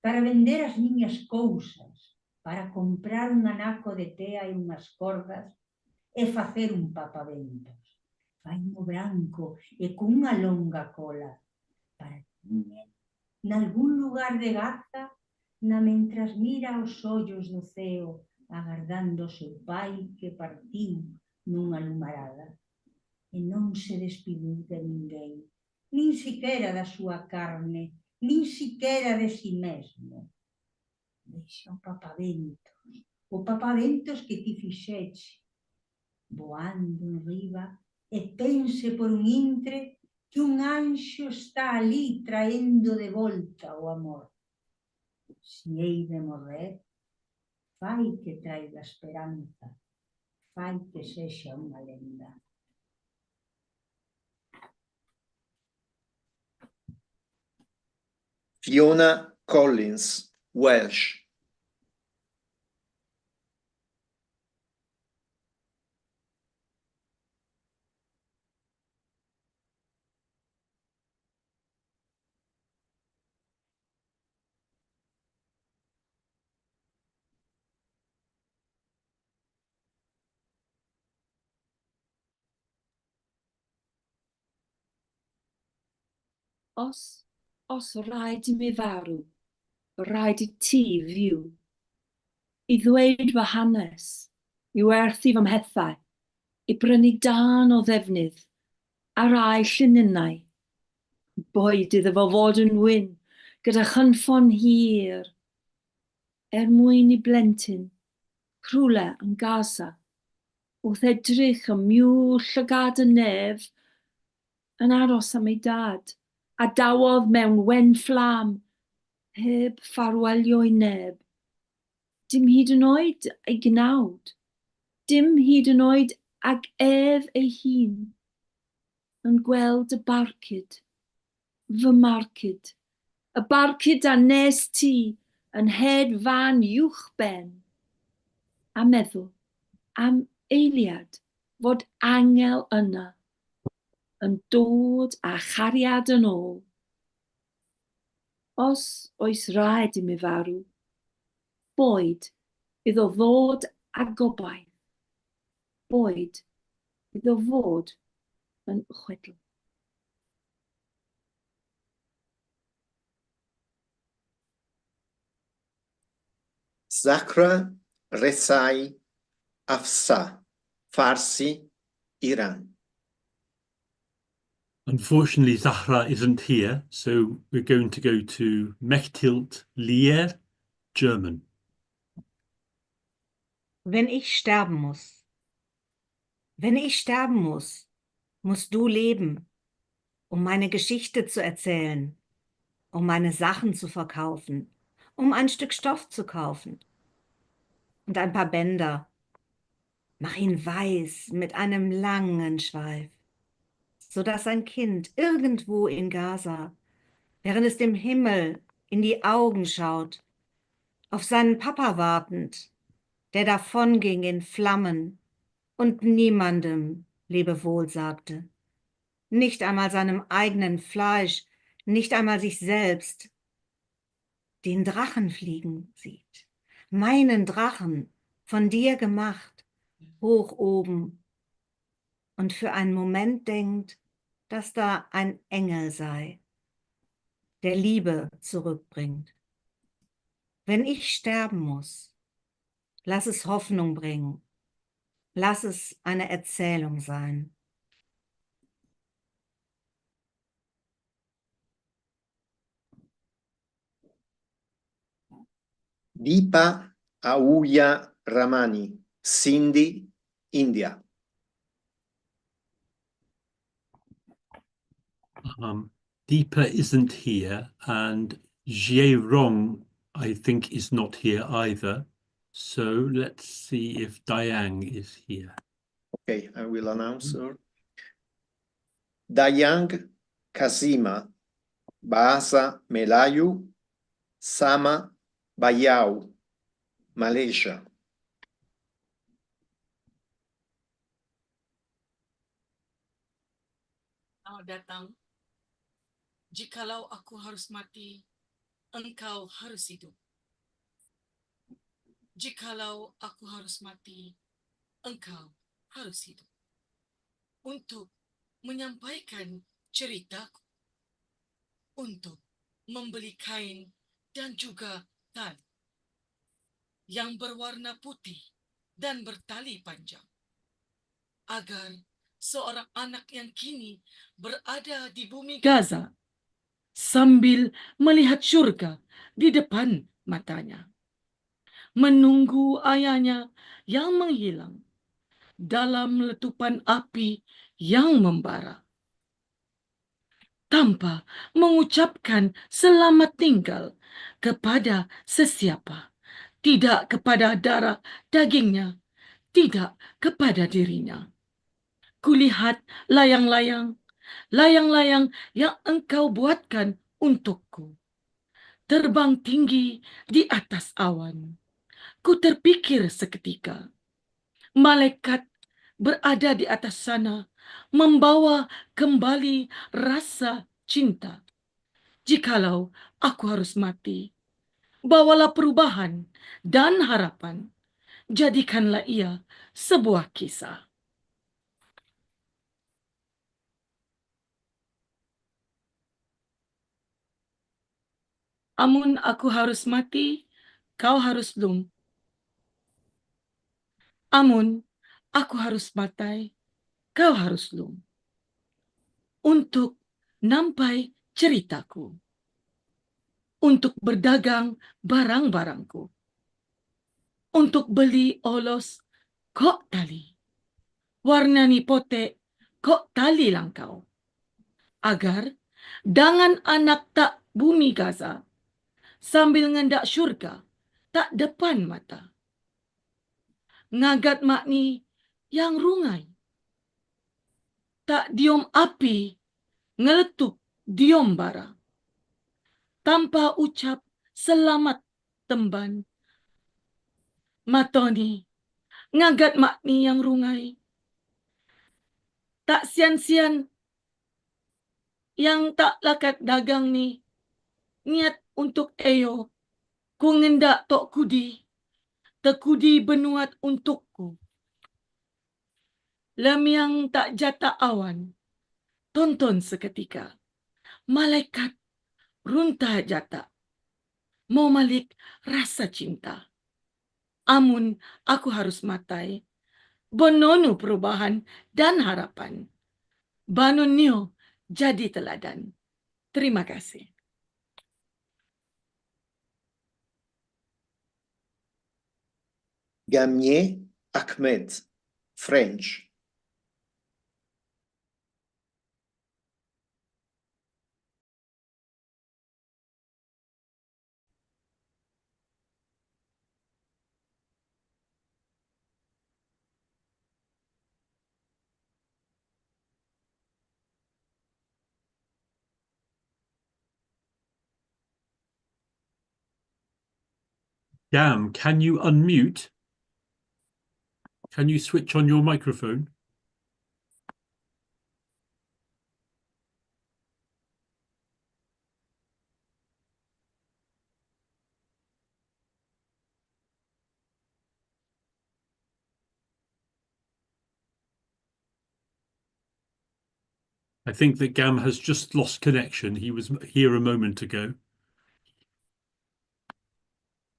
para vender as miñas cousas, para comprar un anaco de tea e unhas cordas e facer un papaventos. Faino branco e con unha longa cola, para que nalgún lugar de Gaza, na mentras mira os ollos do ceo, agardando o seu pai que partiu nunha lumarada. E non se despediu de ninguén, nin siquera da súa carne, nin siquera de si mesmo. Deixa o papaventos que ti fixeche, voando en riba, e pense por un intre que un anxo está ali traendo de volta o amor. Si hei de morrer, fai que traiga esperanza, fai que sexa unha lenda. Fiona Collins, Welsh. Os rhaid i mi farw, rhaid i ti fyw. I ddweud fy hanes, i werthu fy mhethau, i brynu dan o ddefnydd, a rai lluninau. Boed iddo fo fod yn wyn, gyda chynffon hir. Mwyn i blentyn, crwle yn Gaza, wrth edrych y miwl llygad y nef, yn aros am ei dad, a dawodd mewn wen fflam, heb ffarwelio i neb. Dim hyd yn oed ei gnawd, dim hyd yn oed ag ef ei hun, yn gweld y barcud, fy marcud, y barcud a nes ti yn hed fan uwch ben, a meddwl am eiliad fod angel yna, yn dod â chariad yn ôl. Os oes rhaid i mi farw, boed iddo ddod â gobaith, boed iddo fod yn chwedl. Zahra Resai Afsa, Farsi, Iran. Unfortunately, Zahra isn't here, so we're going to go to Mechthild Lier, German. Wenn ich sterben muss, musst du leben, um meine Geschichte zu erzählen, um meine Sachen zu verkaufen, um ein Stück Stoff zu kaufen und ein paar Bänder. Mach ihn weiß mit einem langen Schweif, sodass ein Kind irgendwo in Gaza, während es dem Himmel in die Augen schaut, auf seinen Papa wartend, der davonging in Flammen und niemandem Lebewohl sagte, nicht einmal seinem eigenen Fleisch, nicht einmal sich selbst, den Drachen fliegen sieht, meinen Drachen, von dir gemacht, hoch oben und für einen Moment denkt, dass da ein Engel sei, der Liebe zurückbringt. Wenn ich sterben muss, lass es Hoffnung bringen. Lass es eine Erzählung sein. Deepa Ahuja Ramani, Sindhi, India. Deepa isn't here, and Jie Rong, I think, is not here either. So let's see if Dayang is here. Okay, I will announce her. Dayang Kasima, Bahasa Melayu, Sama Bayau, Malaysia. Selamat datang. Jikalau aku harus mati, engkau harus hidup. Jikalau aku harus mati, engkau harus hidup. Untuk menyampaikan ceritaku, untuk membeli kain dan juga tali yang berwarna putih dan bertali panjang, agar seorang anak yang kini berada di bumi Gaza sambil melihat syurga di depan matanya, menunggu ayahnya yang menghilang dalam letupan api yang membara, tanpa mengucapkan selamat tinggal kepada sesiapa, tidak kepada darah dagingnya, tidak kepada dirinya. Kulihat layang-layang yang engkau buatkan untukku, terbang tinggi di atas awan. Ku terpikir seketika, malaikat berada di atas sana, membawa kembali rasa cinta. Jikalau aku harus mati, bawalah perubahan dan harapan. Jadikanlah ia sebuah kisah. Amun aku harus mati, kau harus lum. Amun aku harus matai, kau harus lum. Untuk nampai ceritaku, untuk berdagang barang-barangku, untuk beli olos kok tali, warna ni potek kok tali langkau, agar dangan anak tak bumi Gaza sambil ngendak syurga tak depan mata. Ngagat makni yang rungai, tak diom api ngeletup diom bara, tanpa ucap selamat temban. Matoni ngagat makni yang rungai, tak sian-sian yang tak lakat dagang ni niat untuk eyo, ku ngendak tok kudi, tekudi benuat untukku. Lem yang tak jata awan, tonton seketika, malaikat runtah jata, mau malik rasa cinta. Amun aku harus matai, bononu perubahan dan harapan. Banun nio jadi teladan. Terima kasih. Gamier Ahmed, French. Damn, can you unmute? Can you switch on your microphone? I think that Gam has just lost connection. He was here a moment ago.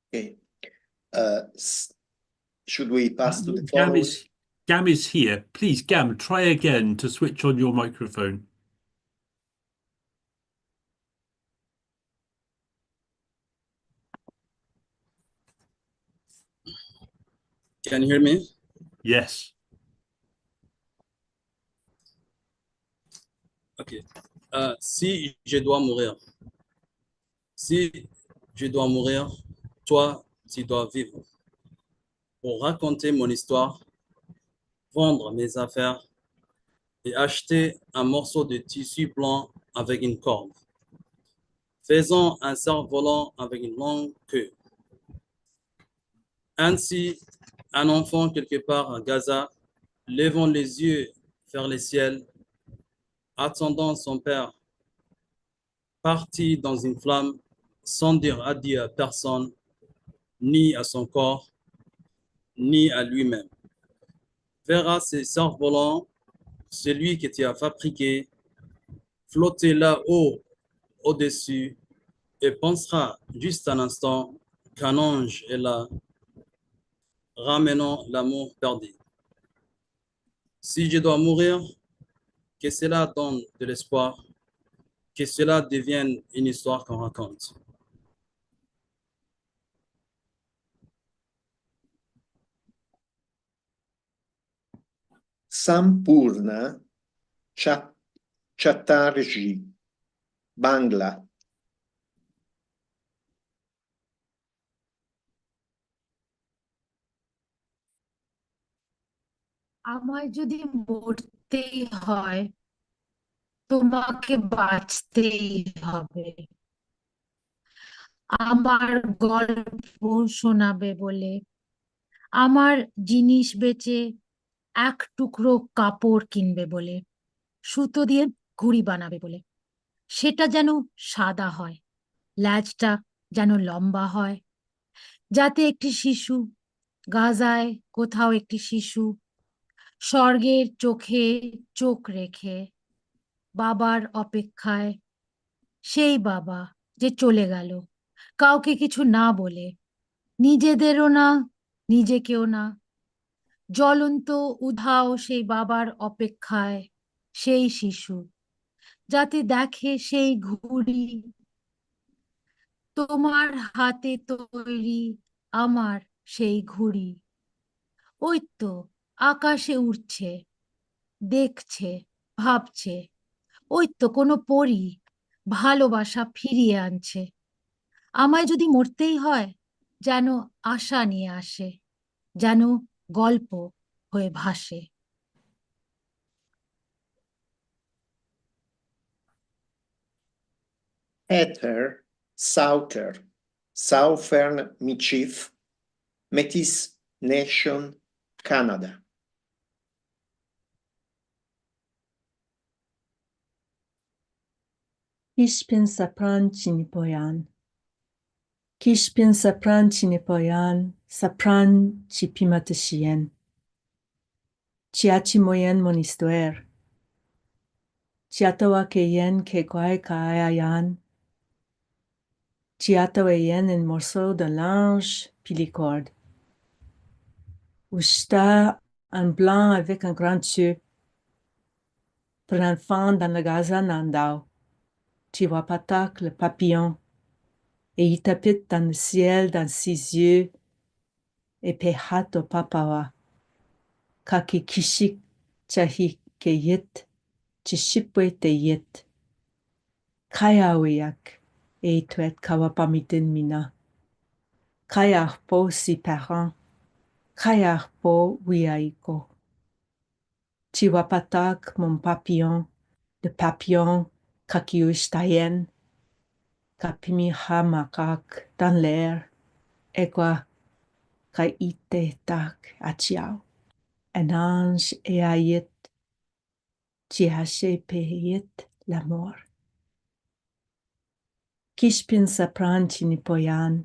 Okay. Should we pass to the following? Gam is here. Please, Gam, try again to switch on your microphone. Can you hear me? Yes. Ok. Si je dois mourir, si je dois mourir, toi, tu dois vivre. Pour raconter mon histoire, vendre mes affaires et acheter un morceau de tissu blanc avec une corde. Faisons un cerf-volant avec une longue queue. Ainsi, un enfant quelque part à Gaza, levant les yeux vers le ciel, attendant son père, parti dans une flamme, sans dire adieu à personne, ni à son corps, ni à lui-même. Verra ce cerf-volant, celui que tu as fabriqué, flotter là-haut, au-dessus, et pensera juste un instant qu'un ange est là, ramenant l'amour perdu. Si je dois mourir, que cela donne de l'espoir, que cela devienne une histoire qu'on raconte. Sampurna Chatterjee, Bangla. আমায় যদি মরতেই হয় তোমাকে বাঁচতেই হবে আমার গল্প শোনাবে বলে আমার জিনিস বেচে এক টুকরো কাপড় কিনবে বলে সুতো দিয়ে ঘুড়ি বানাবে বলে সেটা যেন সাদা হয় ল্যাজটা যেন লম্বা হয় যাতে একটি শিশু গাজায় কোথাও একটি শিশু স্বর্গের চোখে চোখ রেখে বাবার অপেক্ষায় সেই বাবা যে চলে গেল কাউকে কিছু না বলে নিজেদেরও না নিজেকেও না জ্বলন্ত উধাও সেই বাবার অপেক্ষায় সেই শিশু যাতে দেখে সেই ঘুড়ি তোমার হাতে তৈরি আমার সেই ঘুড়ি ওই তো আকাশে উড়ছে দেখছে ভাবছে ওই তো কোনো পরী ভালোবাসা ফিরিয়ে আনছে আমায় যদি মরতেই হয় যেন আশা নিয়ে আসে যেন গল্প হয়ে ভাসে Ether, Southern Michif, Métis Nation, Canada. Kishpin sapran chinipoyan. Kishpin sapran chinipoyan, sapran chipimatashien. Chiachimoyen monistoer. Chiatawa keyen ke kwai kaayan. Chiatawayen en morceau de linge pilicorde. Ouchta un blanc avec un grand yeux. Pour l'enfant dans le Gaza nandao. Chiwapatak le papillon. Et il tapit dans le ciel dans ses yeux. Et pehato papawa. Kaki kishik chahi ke yit. Chishipwe te yit. Kayawiyak. Et tuet kawapamitin mina. Kayar po si parent. Kayar po wiaiko. Chiwapatak mon papillon. Le papillon kakiushtayen. Kapimi hamakak dans l'air. Et quoi? Kaite tak achiao. Un ange et ayit. Chihache peyit la mort. Kishpin sapran chinipoyan.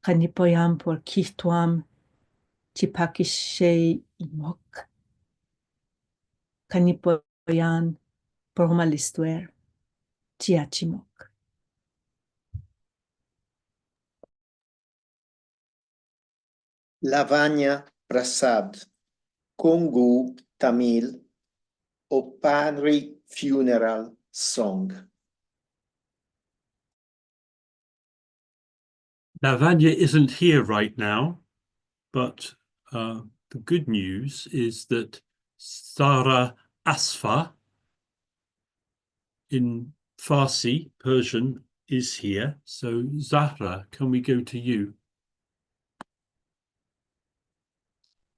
Kanipoyan por kiftuam. Chipakishe imok. Kanipoyan pour ma l'histoire. Tiachimok. Lavanya Prasad, Kongu Tamil, Opari Funeral Song. Lavanya isn't here right now, but the good news is that Sara Asfa in Farsi, Persian, is here. So Zahra, can we go to you?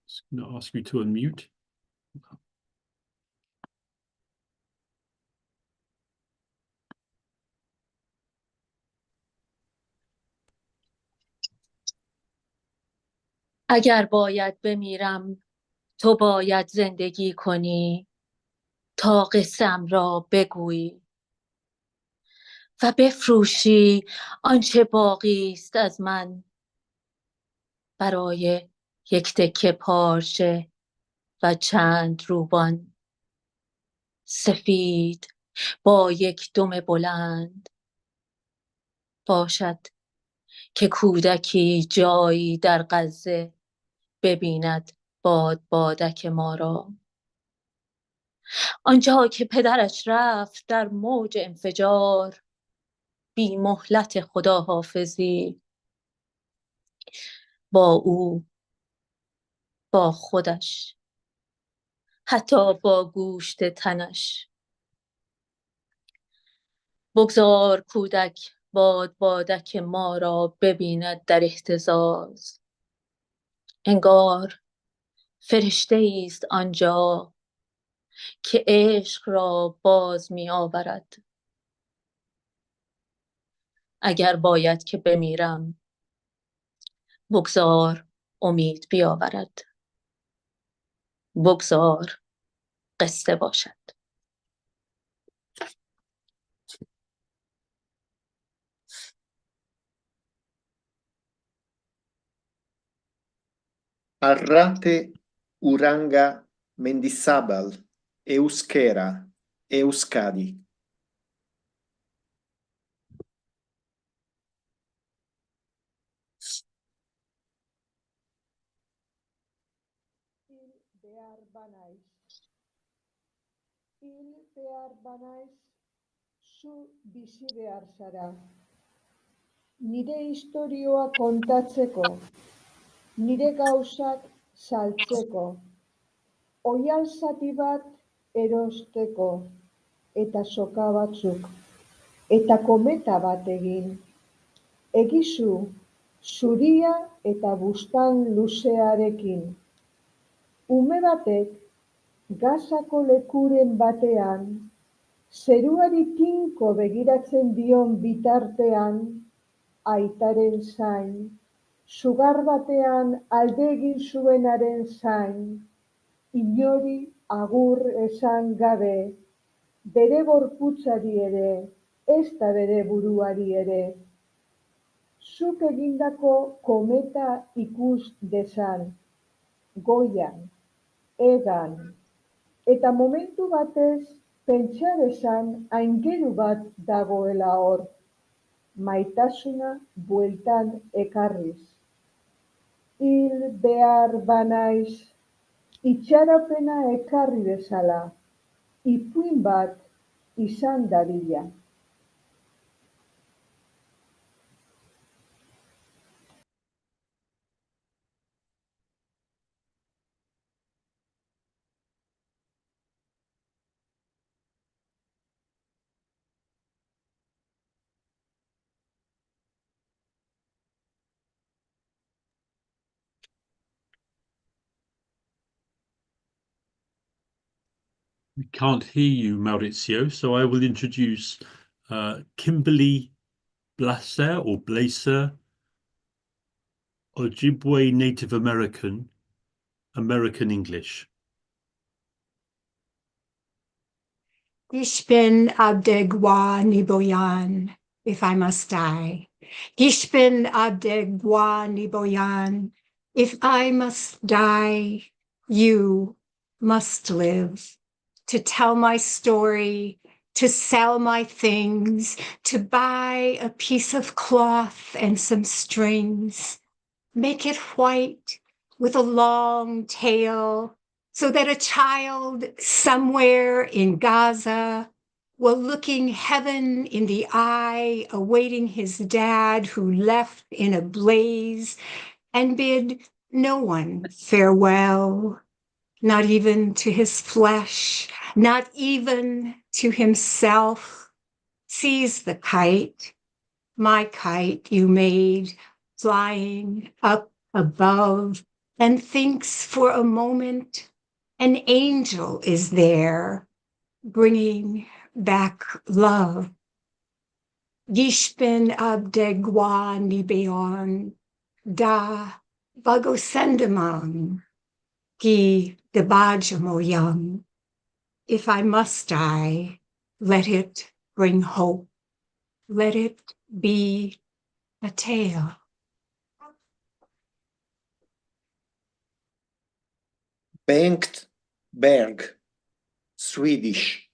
Just going to ask you to unmute. اگر باید بمیرم تو باید زندگی کنی تا قسم را بگویی و بفروشی آنچه باقی است از من برای یک تکه پارچه و چند روبان سفید با یک دم بلند باشد که کودکی جایی در غزه ببیند بادک ما را آنجا که پدرش رفت در موج انفجار بی مهلت خداحافظی با او با خودش حتی با گوشت تنش بگذار کودک بادک ما را ببیند در اهتزاز انگار فرشته است آنجا که عشق را باز می آورد اگر باید که بمیرم بگذار امید بیاورد بگذار قصه باشد Arrate Uranga Mendizabal, Euskera, Euskadi. Hil behar banaiz, zu bizi behar zara. Nire istorioa kontatzeko, nire gauzak saltzeko, oihal zati bat erosteko, eta soka batzuk, eta kometa bat egin. Egizu, zuria eta buztan luzearekin. Ume batek, Gazako lekuren batean, zeruari tinko begiratzen dion bitartean, aitaren zain, sugar batean alde egin zuenaren zain, inori agur esan gabe, bere gorputzari ere, ez da bere buruari ere. Zuk egindako kometa ikus dezan, goian, egan, eta momentu batez pentsa dezan aingeru bat dagoela hor, maitasuna bueltan ekarriz. Hil behar banaiz, itxaropena ekarri bezala, ipuin bat izan dadila. We can't hear you, Maurizio, so I will introduce Kimberly Blaser or Blaser, Ojibwe Native American, American English. Ich bin Abdegwa Niboyan, if I must die. Ich bin Abdegwa Niboyan, if I must die, you must live. To tell my story to sell my things, to buy a piece of cloth and some strings, make it white with a long tail, so that a child somewhere in Gaza will looking heaven in the eye, awaiting his dad who left in a blaze, and bid no one farewell, not even to his flesh, not even to himself, sees the kite, my kite you made, flying up above, and thinks for a moment an angel is there, bringing back love. Gishpen abdegwa nibeon, da bagosendamang, ki debajamoyang. If I must die, let it bring hope. Let it be a tale. Bengt Berg, Swedish.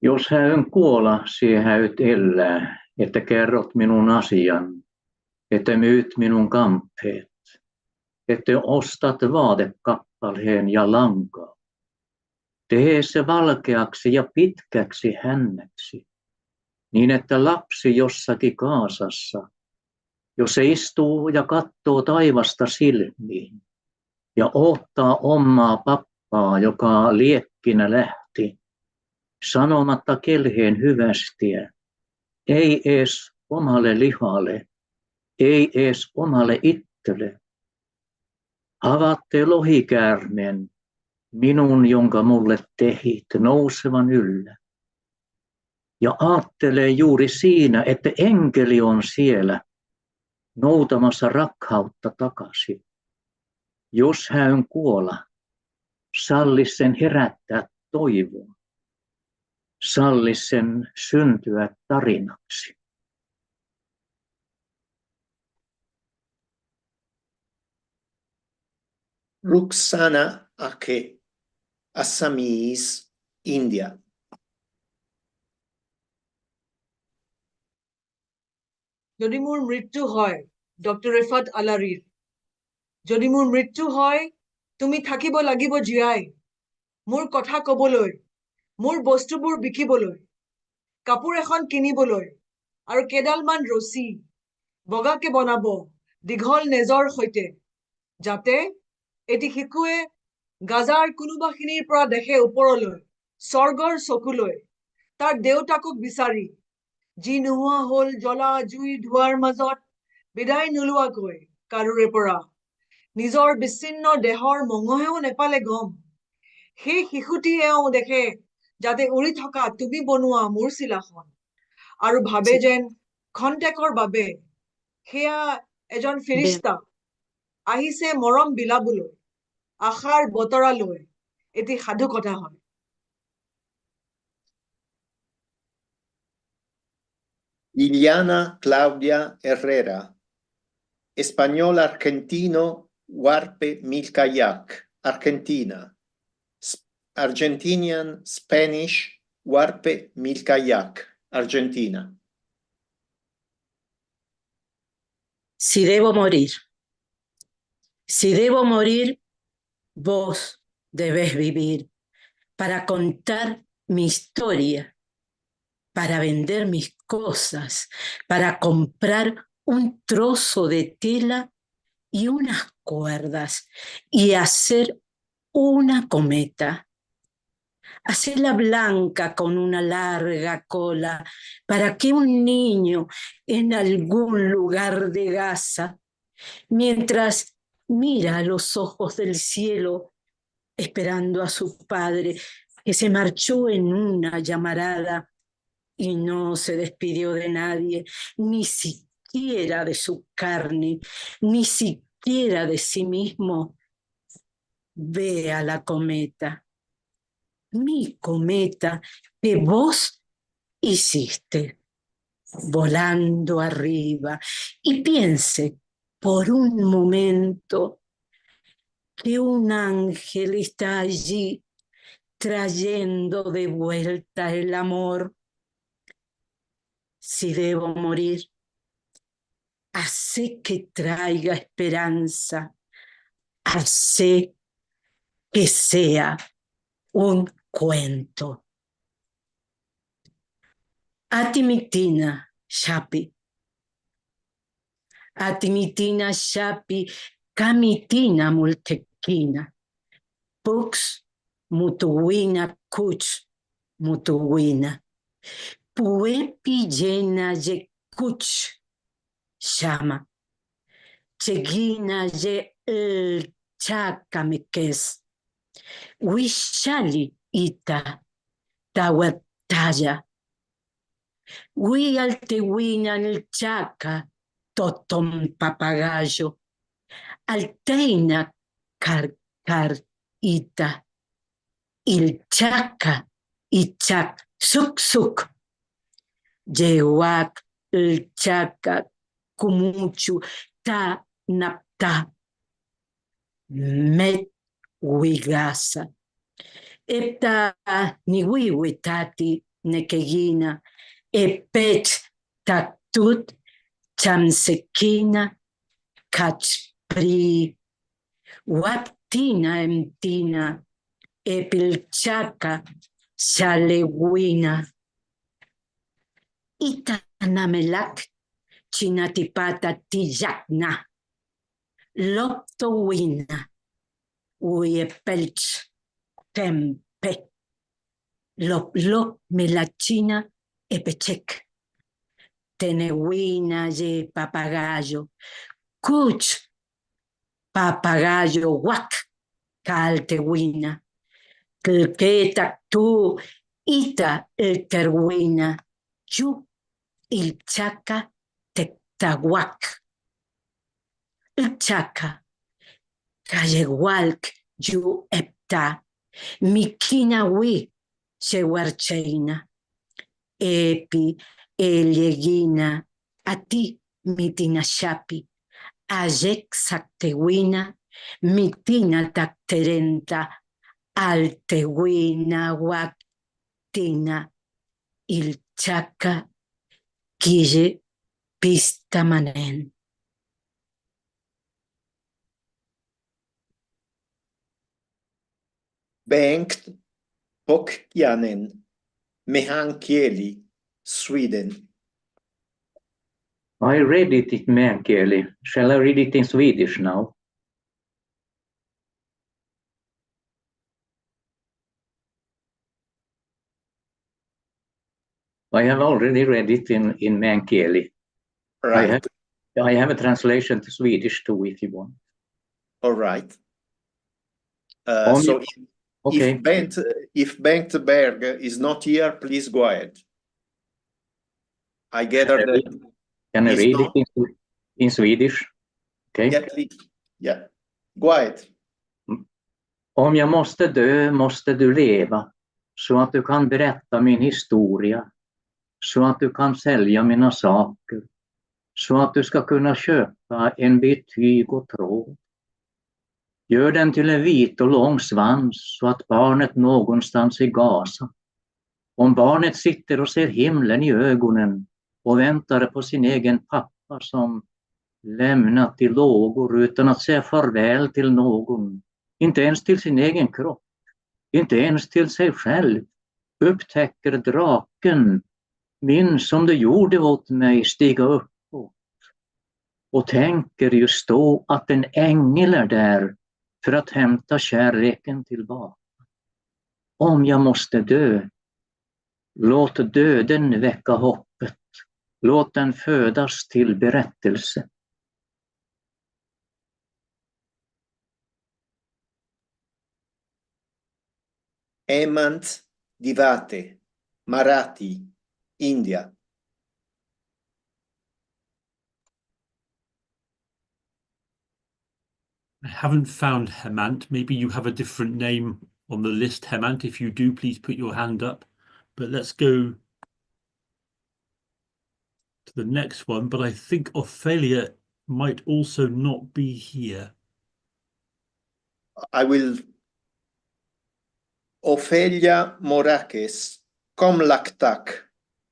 Jos hän kuolla, sie häyt elää, että kerrot minun asian, että myyt minun kamppeet, että ostat vaatekappalleen ja lankaa. Tee se valkeaksi ja pitkäksi hännäksi, niin että lapsi jossakin Gazassa, jos se istuu ja katsoo taivasta silmiin ja odottaa omaa pappaa, joka liekkinä lähti, sanomatta kelheen hyvästiä, ei ees omalle lihalle, ei ees omalle itselle. Avaatte lohikäärmeen, minun, jonka mulle tehit, nousevan yllä. Ja aattelee juuri siinä, että enkeli on siellä, noutamassa rakkautta takaisin. Jos hän kuolla, salli sen herättää toivoa. Salli sen syntyä tarinaksi. Ruxana Ake, Assamese, India. যদি মোৰ মৃত্যু হয়, doctor ৰেফাত আলাৰীৰ, যদি মোৰ মৃত্যু হয়, তুমি থাকিব লাগিব জীয়াই, মোৰ কথা কবলৈ, মোৰ বস্তুবোৰ বিকিবলৈ, কাপোৰ এখন কিনিবলৈ, আৰু কেডালমান ৰছী, বগাকে বনাব, দীঘল নেজৰ সৈতে, যাতে এটি শিশুৱে গাজাৰ কোনোবাখিনিৰ পৰা দেখে ওপৰলৈ, স্বৰ্গৰ চকুলৈ, তাৰ দেউতাকক বিচাৰি, যি নোহোৱা হল জ্বলা জুই ধোৱাৰ মাজত বিদায় নোলোৱাকৈ কাৰোৰে পৰা নিজৰ বিচ্ছিন্ন দেহৰ মঙহেও নেপালে গম সেই শিশুটি এওঁ দেখে যাতে উৰি থকা তুমি বনোৱা মোৰ চিলাখন আৰু ভাবে যেন খন্তেকৰ বাবে সেয়া এজন ফেৰিস্তা আহিছে মৰম বিলাবলৈ আশাৰ বতৰালৈ এটি সাধু কথা হয় Liliana Claudia Herrera, español argentino, Huarpe Milcayac, Argentina. Argentinian Spanish, Huarpe Milcayac, Argentina. Si debo morir, vos debés vivir para contar mi historia, para vender mis cosas, para comprar un trozo de tela y unas cuerdas y hacer una cometa. Hacerla blanca con una larga cola para que un niño en algún lugar de Gaza, mientras mira a los ojos del cielo, esperando a su padre, que se marchó en una llamarada y no se despidió de nadie, ni siquiera de su carne, ni siquiera de sí mismo, vea la cometa. Mi cometa que vos hiciste, volando arriba, y piense por un momento que un ángel está allí trayendo de vuelta el amor. Si debo morir, hace que traiga esperanza, hace que sea un cuento. Atimitina Shapi. Atimitina Shapi, Kamitina Multekina. Pux Mutuwina Kuch Mutuwina. Puepi llena ye kuch Shama. Chegina ye el chakamekes. Wishali ita tawataya. Wi altewina el chaca totom papagayo. Alteina car ita. Il chaca ichak suk. Yewak el chaca kumuchu ta napta. Met wigasa. Epta niwiwitati nekegina. Epet taktut chamsekina kachpri. Waptina emtina. Epilchaca shalewina. Itanamelak chinatipata tijakna. Loptowina. Uiepelch tempe. Lop melachina epechek. Tenewina ye papagayo. Kuch papagayo wak kaltewina. Kelketa tu ita el terwina. Yu il chaca tektawak. El chaca kayewalk yu epta. Mikina wi shewarcheina. Epi elegina ati mitina shapi. Ajek saktewina mitina takterenta. Altewina waktina il chaca kije pistamanen. Bengt Pokjanen, Mehankieli, Sweden. I read it in meänkieli. Shall I read it in Swedish now? I have already read it in meänkieli. Right. I have a translation to Swedish too, if you want. All right. Okay. If Bengt Berg is not here, please go ahead. I gather that. Can I read it in Swedish? Okay. Yeah, please. Yeah. Go ahead. Om jag måste dö måste du leva, så att du kan berätta min historia, så att du kan sälja mina saker, så att du ska kunna köpa en bit tyg och tråd. Gör den till en vit och lång svans så att barnet någonstans i Gaza, om barnet sitter och ser himlen i ögonen och väntar på sin egen pappa som lämnat i lågor utan att säga farväl till någon, inte ens till sin egen kropp, inte ens till sig själv, upptäcker draken, minns som du gjorde åt mig, stiga uppåt och tänker just då att en ängel är där för att hämta kärleken tillbaka. Om jag måste dö, låt döden väcka hoppet, låt den födas till berättelse. Hemant Divate, Marathi, India. I haven't found Hemant. Maybe you have a different name on the list, Hemant. If you do, please put your hand up. But let's go to the next one. But I think Ophelia might also not be here. I will. Ofelia Moraques, Comlactac,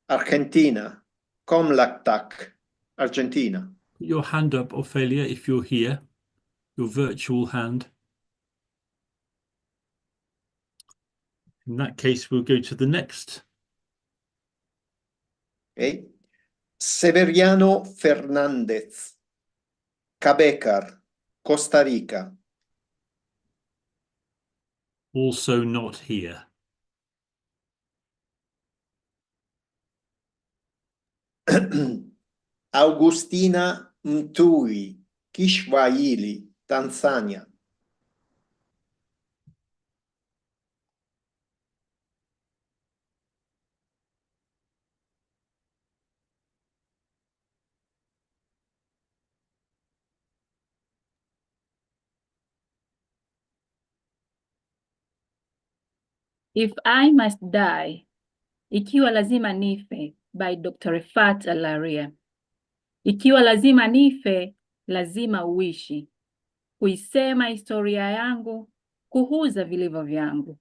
Argentina, Comlactac, Argentina. Put your hand up, Ophelia, if you're here, your virtual hand. In that case, we'll go to the next. Okay. Severiano Fernandez, Cabecar, Costa Rica. Also not here. Augustina Mtui, Kiswahili, Tanzania. If I Must Die, Ikiwa Lazima Nife by Dr. Refaat Alareer. Ikiwa lazima nife, lazima uishi. Kuisema historia yangu, kuuza vilivyo vyangu.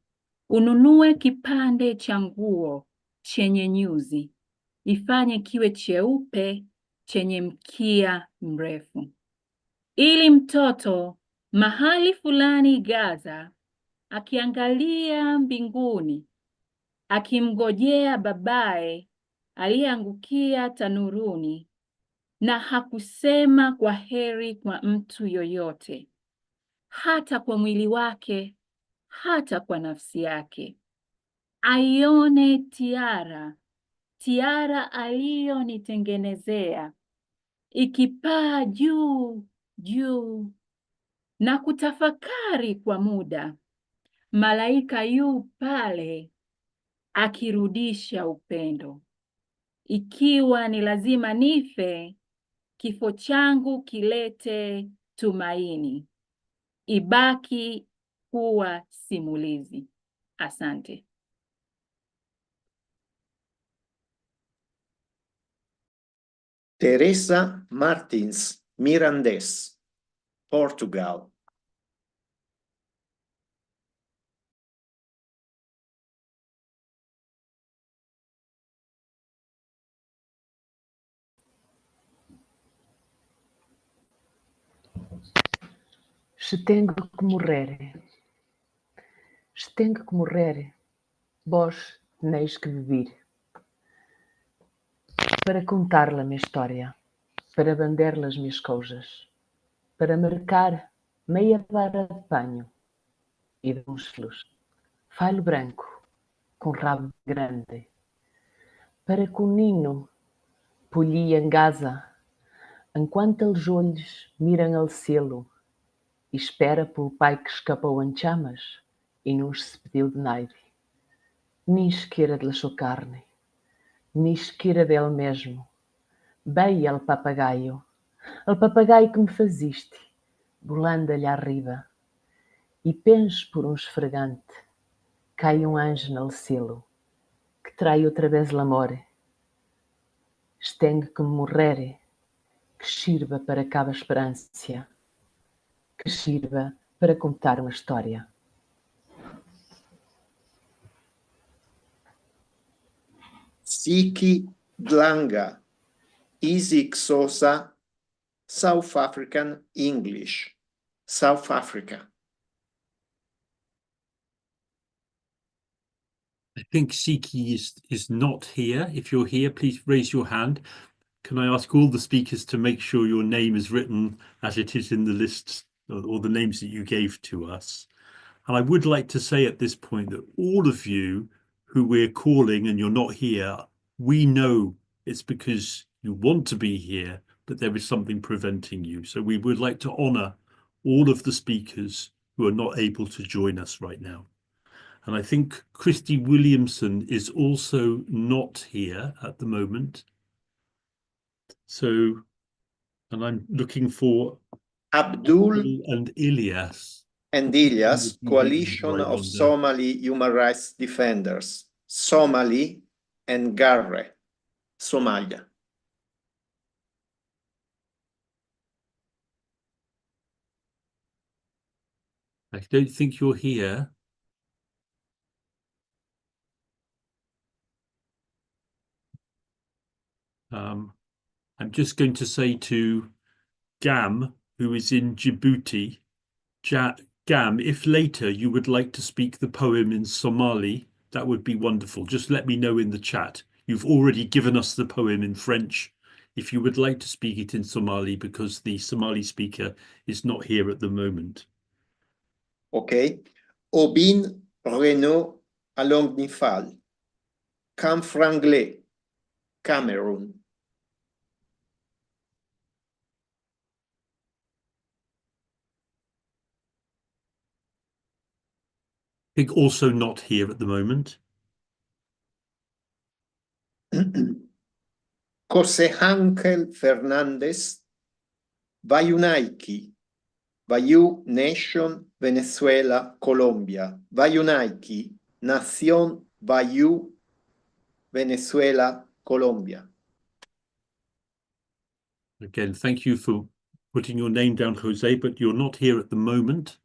Ununue kipande cha nguo chenye nyuzi. Ifanye kiwe cheupe chenye mkia mrefu. Ili mtoto mahali fulani Gaza, akiangalia mbinguni, akimgojea babaye aliyeangukia tanuruni, na hakusema kwa heri kwa mtu yoyote, hata kwa mwili wake, hata kwa nafsi yake. Aione tiara aliyonitengenezea, ikipaa juu juu, na kutafakari kwa muda. Malaika yu pale, akirudisha upendo. Ikiwa ni lazima nife, kifo changu kilete tumaini. Ibaki kuwa simulizi. Asante. Teresa Martins Mirandés, Portugal. Se tenho que morrer, se tenho que morrer, vós teneis que viver. Para contar-lhe a minha história, para vender-lhe as minhas coisas, para marcar meia vara de panho e de uns filos, falho branco, com rabo grande, para que o ninho polhia em Gaza, enquanto eles olhos miram ao cielo, e espera pelo pai que escapou em chamas e não se despediu de nada. Nem esqueira de sua carne, nem esqueira dele mesmo. Bem, el papagaio que me faziste, volando-lhe arriba, e penso por um esfregante, cai um anjo no cielo, que trai outra vez l'amor. Tenho que morrer, que sirva para cada esperança, que sirva para contar uma história. Siki Dlanga, Isaac Sosa, South African English, South Africa. I think Siki is not here. If you're here, please raise your hand. Can I ask all the speakers to make sure your name is written as it is in the list, or the names that you gave to us? And I would like to say at this point that all of you who we're calling and you're not here, we know it's because you want to be here, but there is something preventing you. So we would like to honour all of the speakers who are not able to join us right now. And I think Christy Williamson is also not here at the moment. So, and I'm looking for Abdul and Ilyas. And Ilyas, Coalition of Somali Human Rights Defenders, Somali and Garre, Somalia. I don't think you're here. I'm just going to say to Gam, who is in Djibouti, Gam, if later you would like to speak the poem in Somali, that would be wonderful. Just let me know in the chat. You've already given us the poem in French. If you would like to speak it in Somali, because the Somali speaker is not here at the moment. Okay. Aubin Renault Along-Nifal, Canfranglais, Cameroon. I think also not here at the moment. José Ángel Fernández, Bayunaiki, Bayou Nation, Venezuela, Colombia. Bayunaiki, Nación Bayou, Venezuela, Colombia. Again, thank you for putting your name down, Jose, but you're not here at the moment.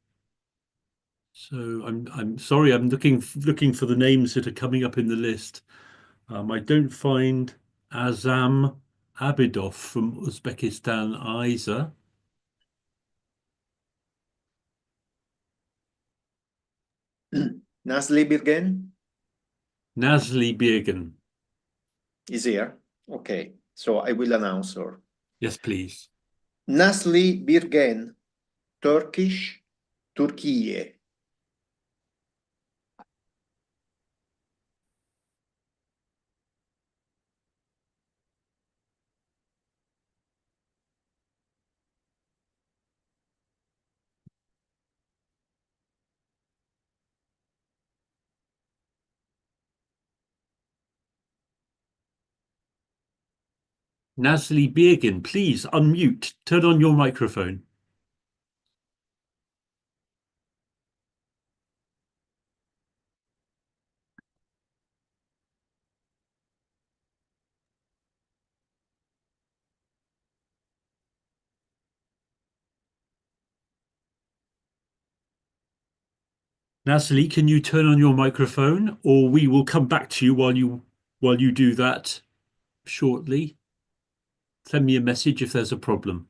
So I'm sorry, I'm looking for the names that are coming up in the list. I don't find Azam Abidov from Uzbekistan either. Nasli Birgen Nazli Birgen. is here. Okay, so I will announce her. Yes, please. Nasli Birgen, Turkish, Turkiye. Nazli Birgen, please unmute. Turn on your microphone. Nazli, can you turn on your microphone, or we will come back to you while you do that shortly. Send me a message if there's a problem.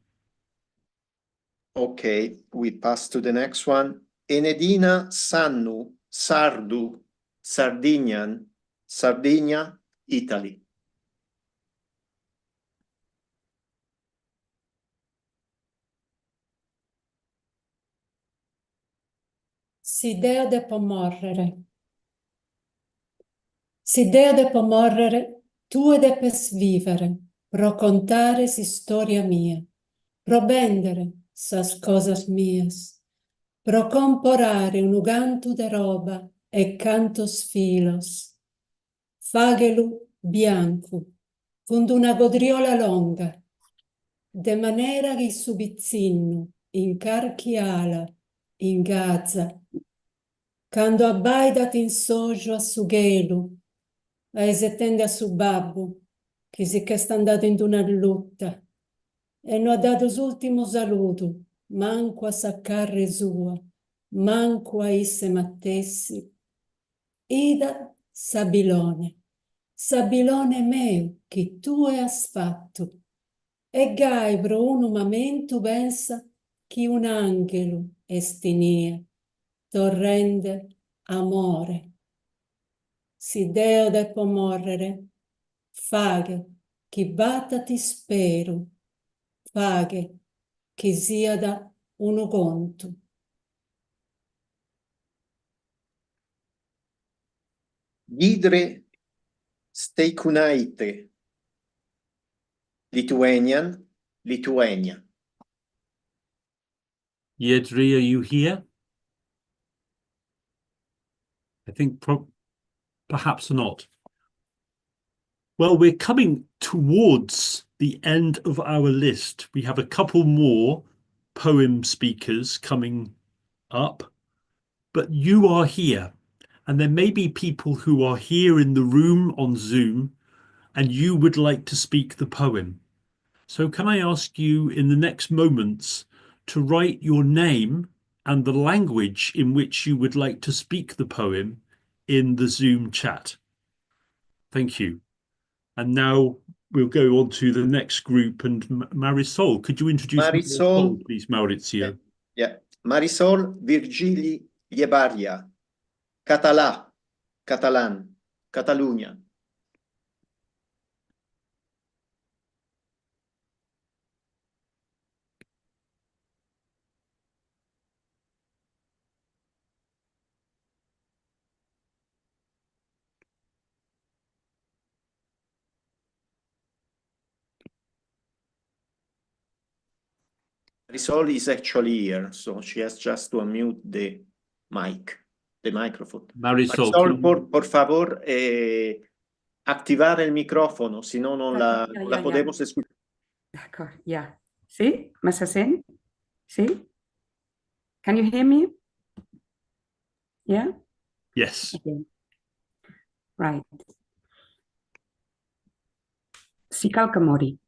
Okay, we pass to the next one. Enedina Sannu, Sardu, Sardinian, Sardinia, Italy. S'idea de pomorrere. S'idea de pomorrere, tu depes vivere, pro contare si storia mia, pro vendere sas cosas mias, pro comporare un ugantu de roba e cantos filos, fagelu bianco, con una godriola longa, de manera che subizzinnu in carchiala, in Gaza, quando abbaidat in sojo a sughelu, a esetende a su babbu, che si che sta andato in una lutta, e non ha dato l'ultimo saluto, manco a saccarre sua, manco a isse mattessi. Ida Sabilone, Sabilone meu, che tu has fatto, e gai pro un momento pensa che un angelo estinia, torrende amore. Si Deo deppo morrere, faghe che batta ti spero, faghe che sia da uno conto. Gidre Steikunaite, Lithuanian, Lithuania. Yedri, are you here? I think perhaps not. Well, we're coming towards the end of our list. We have a couple more poem speakers coming up, but you are here. And there may be people who are here in the room on Zoom and you would like to speak the poem. So can I ask you in the next moments to write your name and the language in which you would like to speak the poem in the Zoom chat. Thank you. And now we'll go on to the next group. And Marisol, could you introduce Marisol, please, Maurizio? Yeah. Marisol Virgili Llebaria, Catalan, Catalunya. Marisol is actually here, so she has just to unmute the microphone. Marisol, por favor, activar el micrófono, si no, no la podemos escuchar. D'accord, yeah. ¿Sí? ¿Me hacen? ¿Sí? Can you hear me? Yeah? Yes. Okay. Right. Si cal que mori.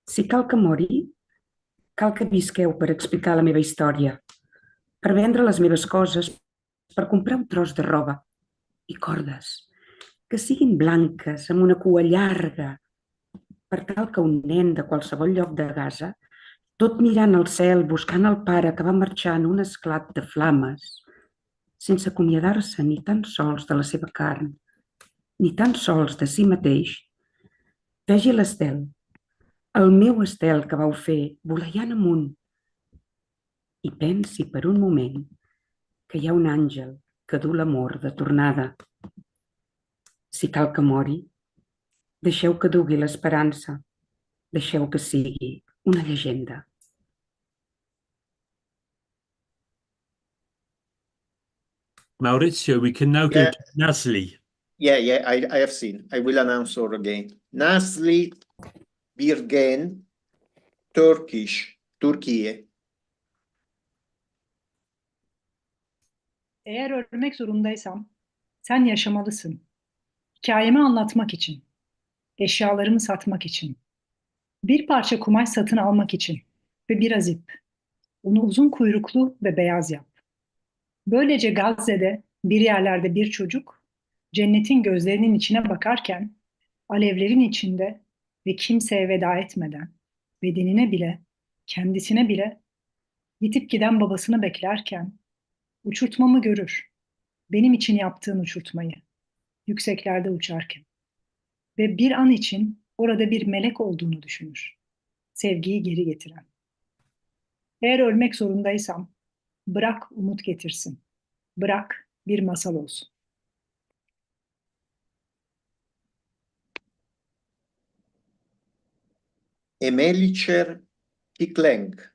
Si cal que mori, cal que visqueu per explicar la meva història, per vendre les meves coses, per comprar un tros de roba i cordes, que siguin blanques amb una cua llarga, per tal que un nen de qualsevol lloc de Gaza, tot mirant al cel, buscant el pare que va marxar en un esclat de flames, sense acomiadar-se ni tan sols de la seva carn, ni tan sols de si mateix, vegi l'estel, el meu estel que vau fer voleiant amunt, i pensi per un moment que hi ha un àngel que du l'amor de tornada. Si cal que mori, deixeu que dugui l'esperança, deixeu que sigui una llegenda. Maurizio, we can now go to Nazli. Yeah, I have seen. I will announce her again. Nazli Birgen, Türkiye. Eğer ölmek zorundaysam, sen yaşamalısın. Hikayemi anlatmak için, eşyalarımı satmak için, bir parça kumaş satın almak için ve biraz ip. Onu uzun kuyruklu ve beyaz yap. Böylece Gazze'de bir yerlerde bir çocuk, cennetin gözlerinin içine bakarken, alevlerin içinde ve kimseye veda etmeden, bedenine bile, kendisine bile, yitip giden babasını beklerken, uçurtmamı görür. Benim için yaptığın uçurtmayı, yükseklerde uçarken. Ve bir an için orada bir melek olduğunu düşünür. Sevgiyi geri getiren. Eğer ölmek zorundaysam, bırak umut getirsin. Bırak bir masal olsun. Emelicher Hiklenk.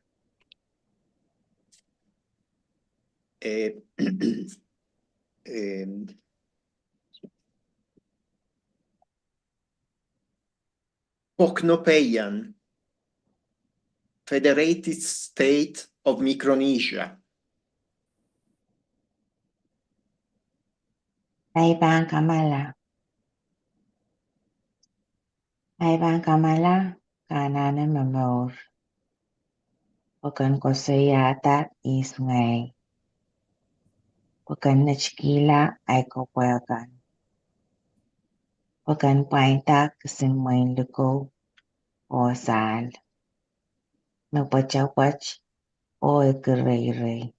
Poknopeyan, Federated State of Micronesia. Aiban Kamala. Aiban Kamala, Kanana Mamor. Bukan ko sayata is ngay. Bukan nachkila ay ko pwakan. Bukan painta kasing main luko o sal. Magpachawach o ikiray-ray.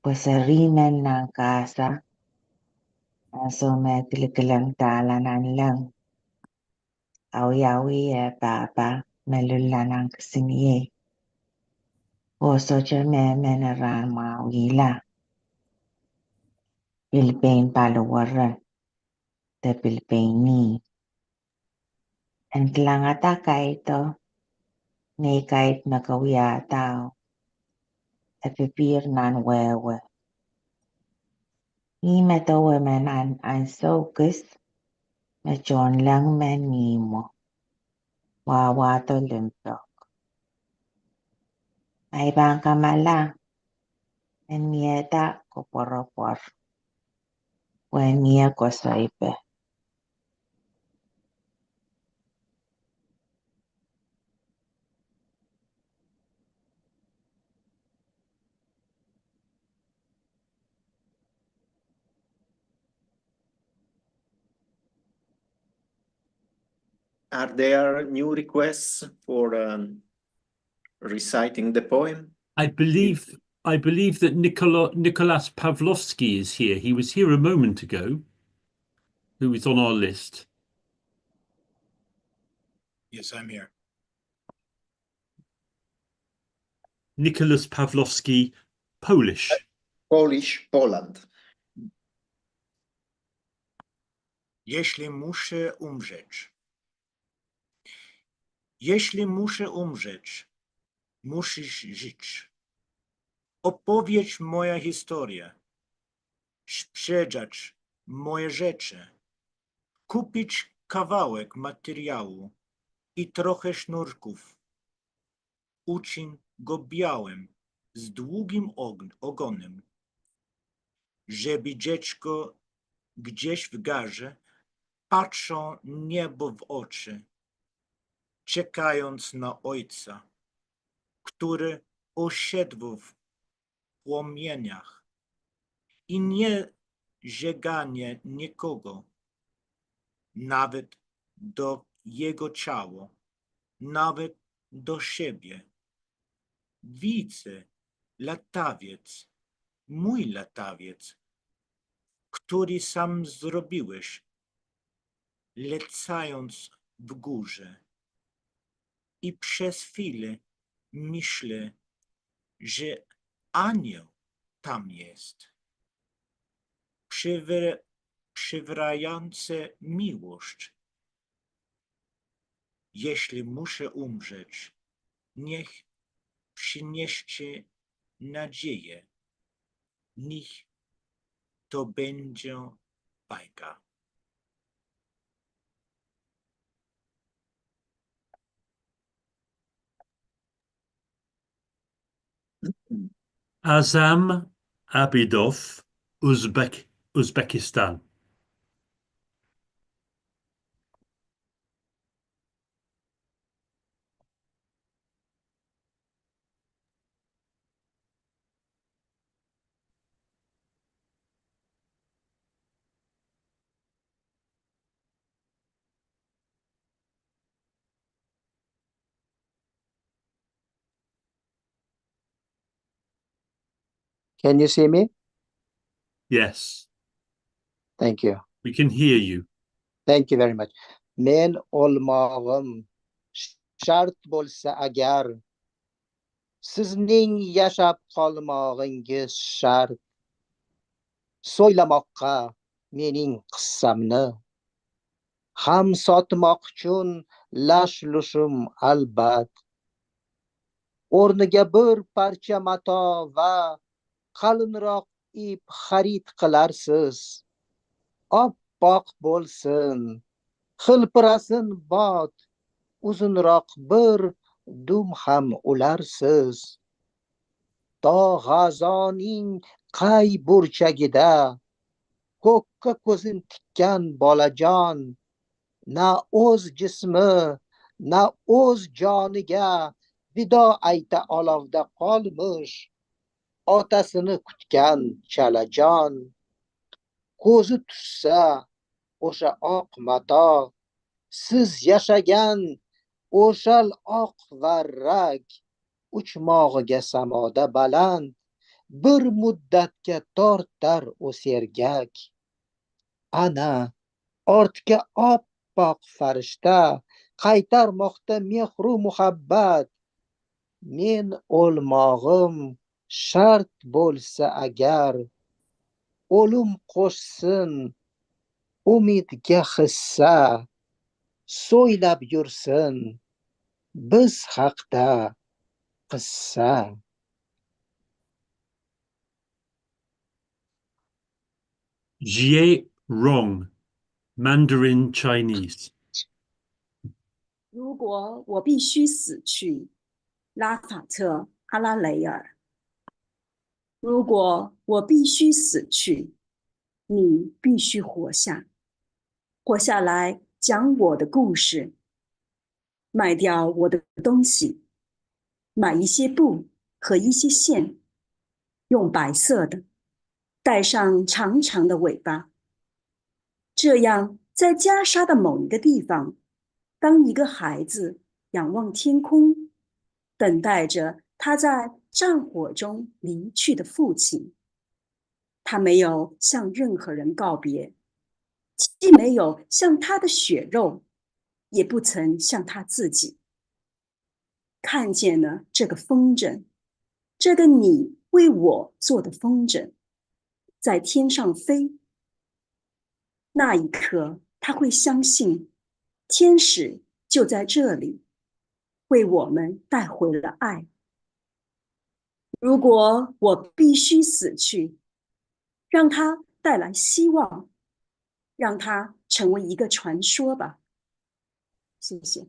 Pasariman ng kasa. Aso may kilikalang talanan lang. Awi-awi papa melulanan kasingye. Oso chame menaran mawila. Philippine palawaran. The Philippine. Ang klangata ito. Ni kahit nakawiya tao. Epipir nan wewe. Imetawe man an sokus. Machon lang man nimo. Wawato limtok. Ay bang kamala. En mieta ko poropor. Wen mia ko saipe. Are there new requests for reciting the poem? I believe that Nicholas Pavlovsky is here. He was here a moment ago, who is on our list. Yes, I'm here. Nicholas Pavlovsky, Polish. Polish, Poland. Jeśli muszę umrzeć. Jeśli muszę umrzeć, musisz żyć. Opowiedz moja historia. Sprzedać moje rzeczy. Kupić kawałek materiału i trochę sznurków. Uczyń go białym, z długim ogonem. Żeby dziecko gdzieś w Gazie patrzą niebo w oczy, czekając na ojca, który osiadł w płomieniach i nie żeganie nikogo, nawet do jego ciała, nawet do siebie. Widzę latawiec, mój latawiec, który sam zrobiłeś, lecając w górze. I przez chwilę myślę, że anioł tam jest. Przywracająca miłość. Jeśli muszę umrzeć, niech przyniesie nadzieję. Niech to będzie bajka. Azam Abidov, Uzbekistan. Can you see me? Yes, Thank you. we can hear you. Thank you very much. Men olmog'im shart bo'lsa agar sizning yashab qolmog'ingiz shart. So'ylamoqqa mening qissamni ham sotmoq uchun lash lushum albat. O'rniga bir parcha mato va qalinroq ip xarid qilarsiz. Oppoq bo'lsin, xilpirasin bot, uzunroq bir dum ham ularsiz. To G'azoning qay burchagida ko'kka ko'zin tikkan bolajon, na o'z jismi, na o'z joniga vido ayta olovda qolmish, otasini kutgan chalajon. Ko'zi tushsa o'sha oq mato, siz yashagan o'shal oq varrak, uchmog'iga samoda baland, bir muddatga tortar u sergak. Ana, ortga oppoq farishta qaytarmoqda mehru muhabbat. Men o'lmog'im shart bo'lsa agar, o'lim qo'shsin umidga hissa, so'ylab yursin biz haqda qissa. Jie Rong, Mandarin Chinese. 如果我必须死去，拉法特阿拉雷尔。如果我必须死去，你必须活下，活下来讲我的故事。卖掉我的东西，买一些布和一些线，用白色的，带上长长的尾巴。这样，在袈裟的某一个地方，当一个孩子仰望天空，等待着他在战火中离去的父亲。他没有向任何人告别，既没有向他的血肉，也不曾向他自己。看见了这个风筝，这个你为我做的风筝，在天上飞。那一刻，他会相信，天使就在这里，为我们带回了爱。如果我必须死去，让它带来希望，让它成为一个传说吧。谢谢。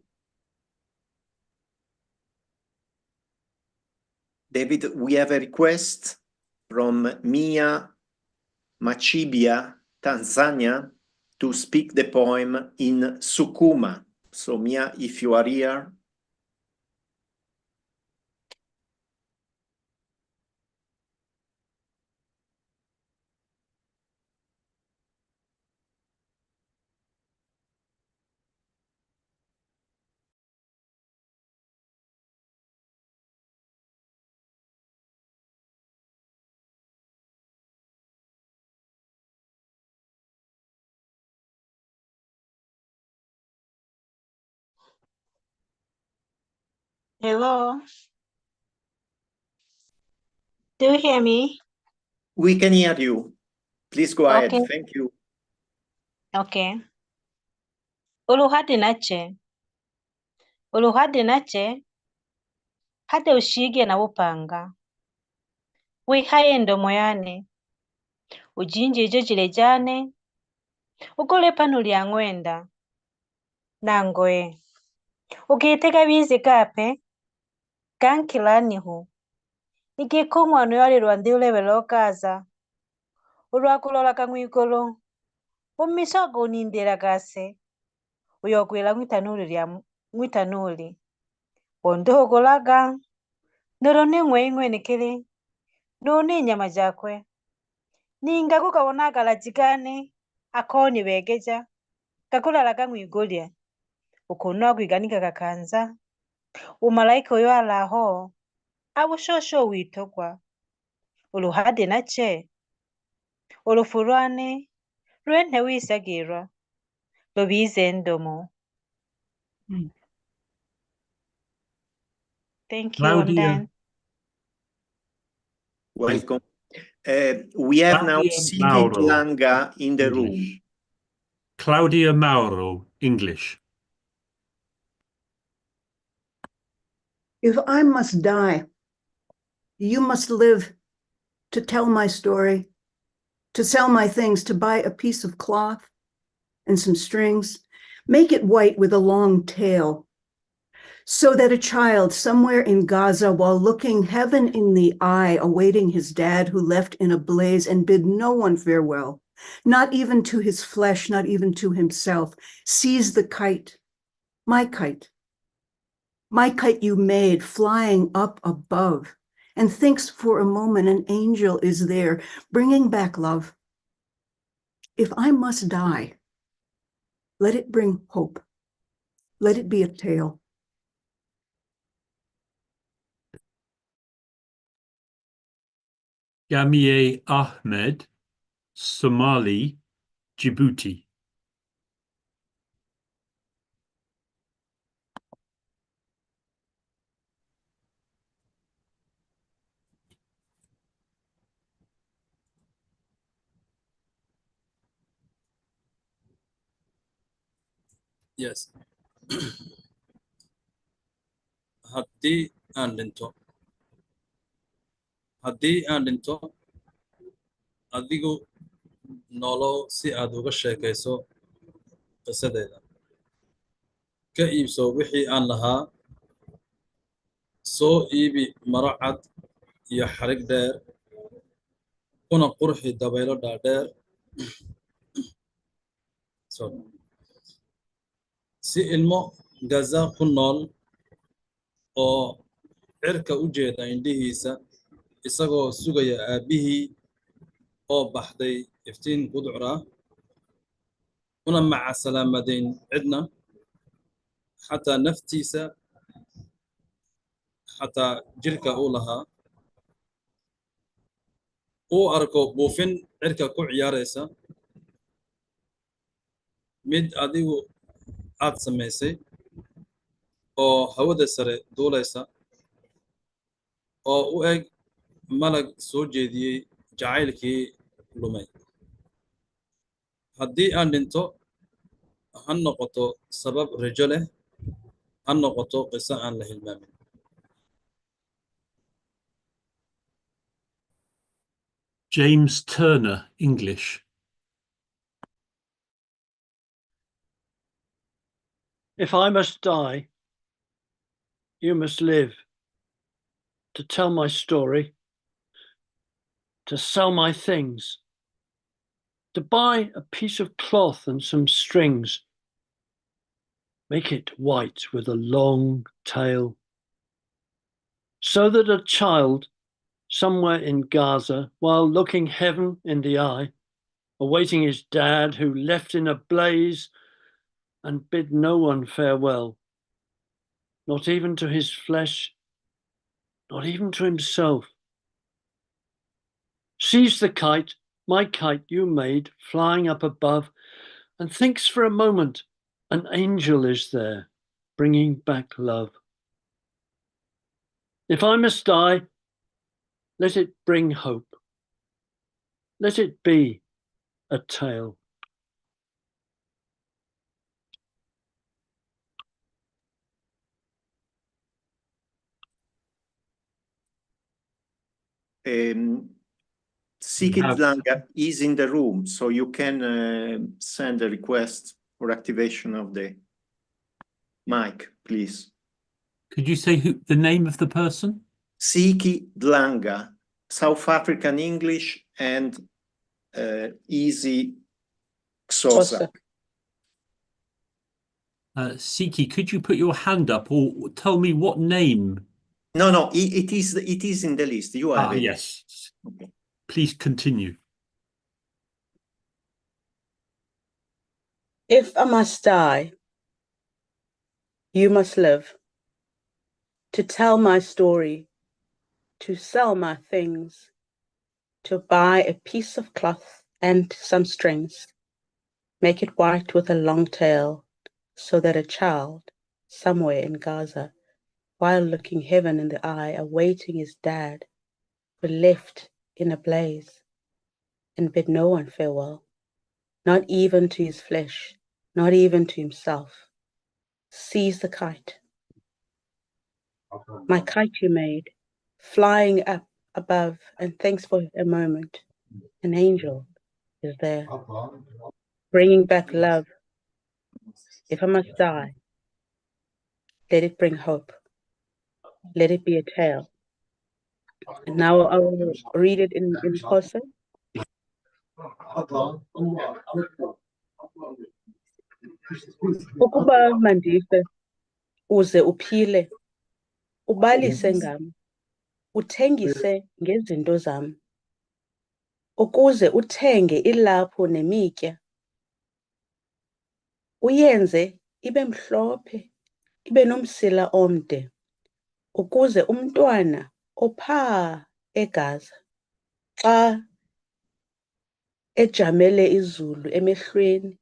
David, we have a request from Mia Machibia, Tanzania, to speak the poem in Sukuma. So Mia, if you are here. Hello. Do you hear me? We can hear you. Please go ahead. Okay. Thank you. Okay. Uluhati nache. Uluhati nache. Hate ushige na upanga. Wihaye ndomo yane. Ujinje jejile jane. Ukole panuli ya ngwenda. Nangoe. Ukiteka bizi kape. Kankilani hu. Ikikumwanu yali rwandile velo Gaza. Ulwakulola kangwikolo. Umisogo unindira gase. Uyokwila mwitanuli. Ondogolaga. Norone ngwe nikili. None nyama jakwe. Ninga kukawonaka la jikane. Akoni wegeja. Kakulala kangwigolia. Ukonoa kwiganika kakanza. Umalaika oyo alaho. Abushosho witogwa. Uluhade nache. Ulufurwane. Rwene wisagira. Lobize ndomo. Thank you. I'm Claudia. done. Welcome. We have now Claudia Sidi Mauro, Langa in the English. room. Claudia Mauro, English. If I must die, you must live to tell my story, to sell my things, to buy a piece of cloth and some strings, make it white with a long tail, so that a child somewhere in Gaza, while looking heaven in the eye, awaiting his dad who left in a blaze and bid no one farewell, not even to his flesh, not even to himself, sees the kite, my kite you made flying up above, and thinks for a moment an angel is there bringing back love. If I must die, let it bring hope. Let it be a tale. Gamie Ahmed, Somali, Djibouti. Yes. Haddii aan dhinto adigu nolow si aad uga sheekayso qisadeeda. Ka iibso wixii aan lahaa. Soo iibi maro cad iyo xarig dheer. Kuna qurxi dabaylo dhaadheer. Si ilmo Gaza ku nool oo cirka u jeeda indhihiisa isagoo sugaya aabbihii oo baxday iftiin gudcur ah una maca salaamadayn cidna حتى نفتيسة حتى جركا أولها أو أركو بوفين عركا كو عياريسا مid أديو آد سميسي أو هودا سري دوليسا أو إيج ملك سوجيدي جعيلكي لومي هدي أن دينتو هن نقطو سبب رجله هن نقطو قصة أن له المامن. James Turner, English. If I must die, you must live to tell my story, to sell my things, to buy a piece of cloth and some strings, make it white with a long tail, so that a child somewhere in Gaza, while looking heaven in the eye, awaiting his dad who left in a blaze and bid no one farewell, not even to his flesh, not even to himself, sees the kite, my kite you made, flying up above, and thinks for a moment an angel is there, bringing back love. If I must die, let it bring hope. Let it be a tale. Sigrid Langa is in the room, so you can send a request for activation of the mic, please. Could you say the name of the person? Siki Dlanga, South African English and Easy Xhosa. Siki, could you put your hand up or tell me what name? No, it is in the list. You have it. Yes. Okay. Please continue. If I must die, you must live. To tell my story, to sell my things, to buy a piece of cloth and some strings, make it white with a long tail, so that a child, somewhere in Gaza, while looking heaven in the eye, awaiting his dad, were left in a blaze, and bid no one farewell, not even to his flesh, not even to himself, sees the kite. My kite you made, flying up above, and thanks for a moment. An angel is there, bringing back love. If I must die, let it bring hope. Let it be a tale. And now I will read it in Xhosa. Ukuba mandife, uze uphile, ubalise ngam, uthengise ngezinto zam, ukuze uthenge ilaphu nemitya, uyenze ibe mhlophe, ibe nomsila omde, ukuze umntwana ophaa eGaza, xa ejamele izulu emehlweni,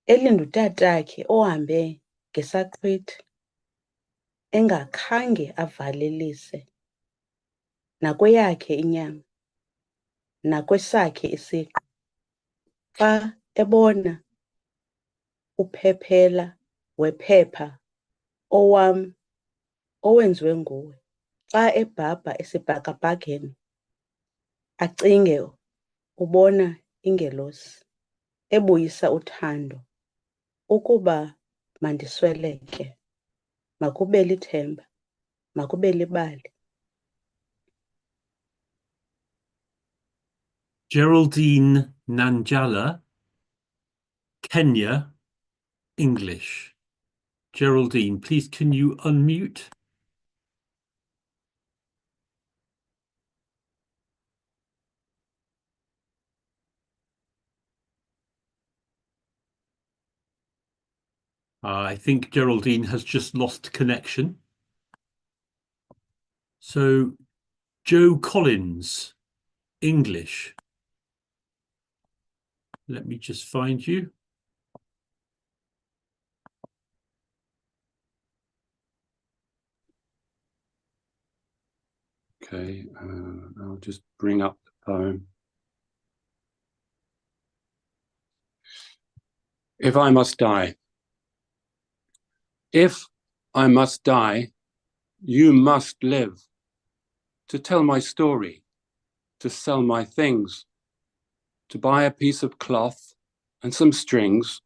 elinda utatakhe ohambe ngesaqhwithi, engakhange avalelise, nakweyakhe inyama, nakwesakhe isiqu, xa ebona uphephela wephepha owam owenziwe nguwe, xa ebhabha esibhakabhakeni, acinge ubona ingelosi, ebuyisa uthando, ukuba mandisweleke, makube lithemba, makube libali. Geraldine Nanjala, Kenya, English. Geraldine, please can you unmute? I think Geraldine has just lost connection. So, Joe Collins, English. Let me just find you. Okay, I'll just bring up the poem. If I must die. If I must die, you must live. To tell my story, to sell my things, to buy a piece of cloth and some strings,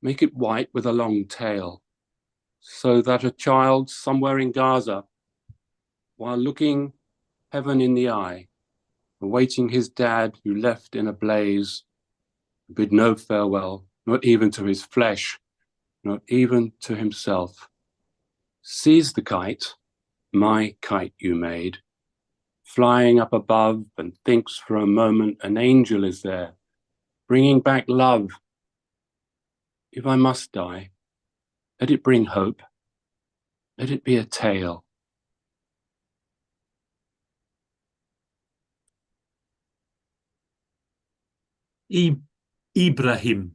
make it white with a long tail, so that a child somewhere in Gaza, while looking heaven in the eye, awaiting his dad who left in a blaze, bid no farewell, not even to his flesh, not even to himself, sees the kite, my kite you made, flying up above, and thinks for a moment an angel is there, bringing back love. If I must die, let it bring hope. Let it be a tale. Ibrahim.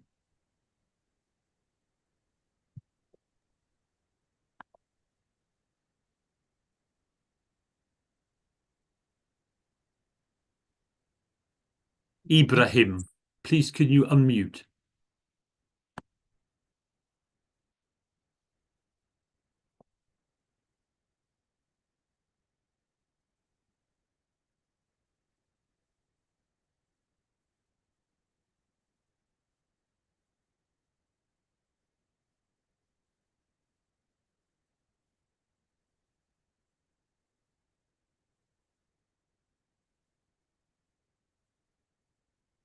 Ibrahim, please can you unmute?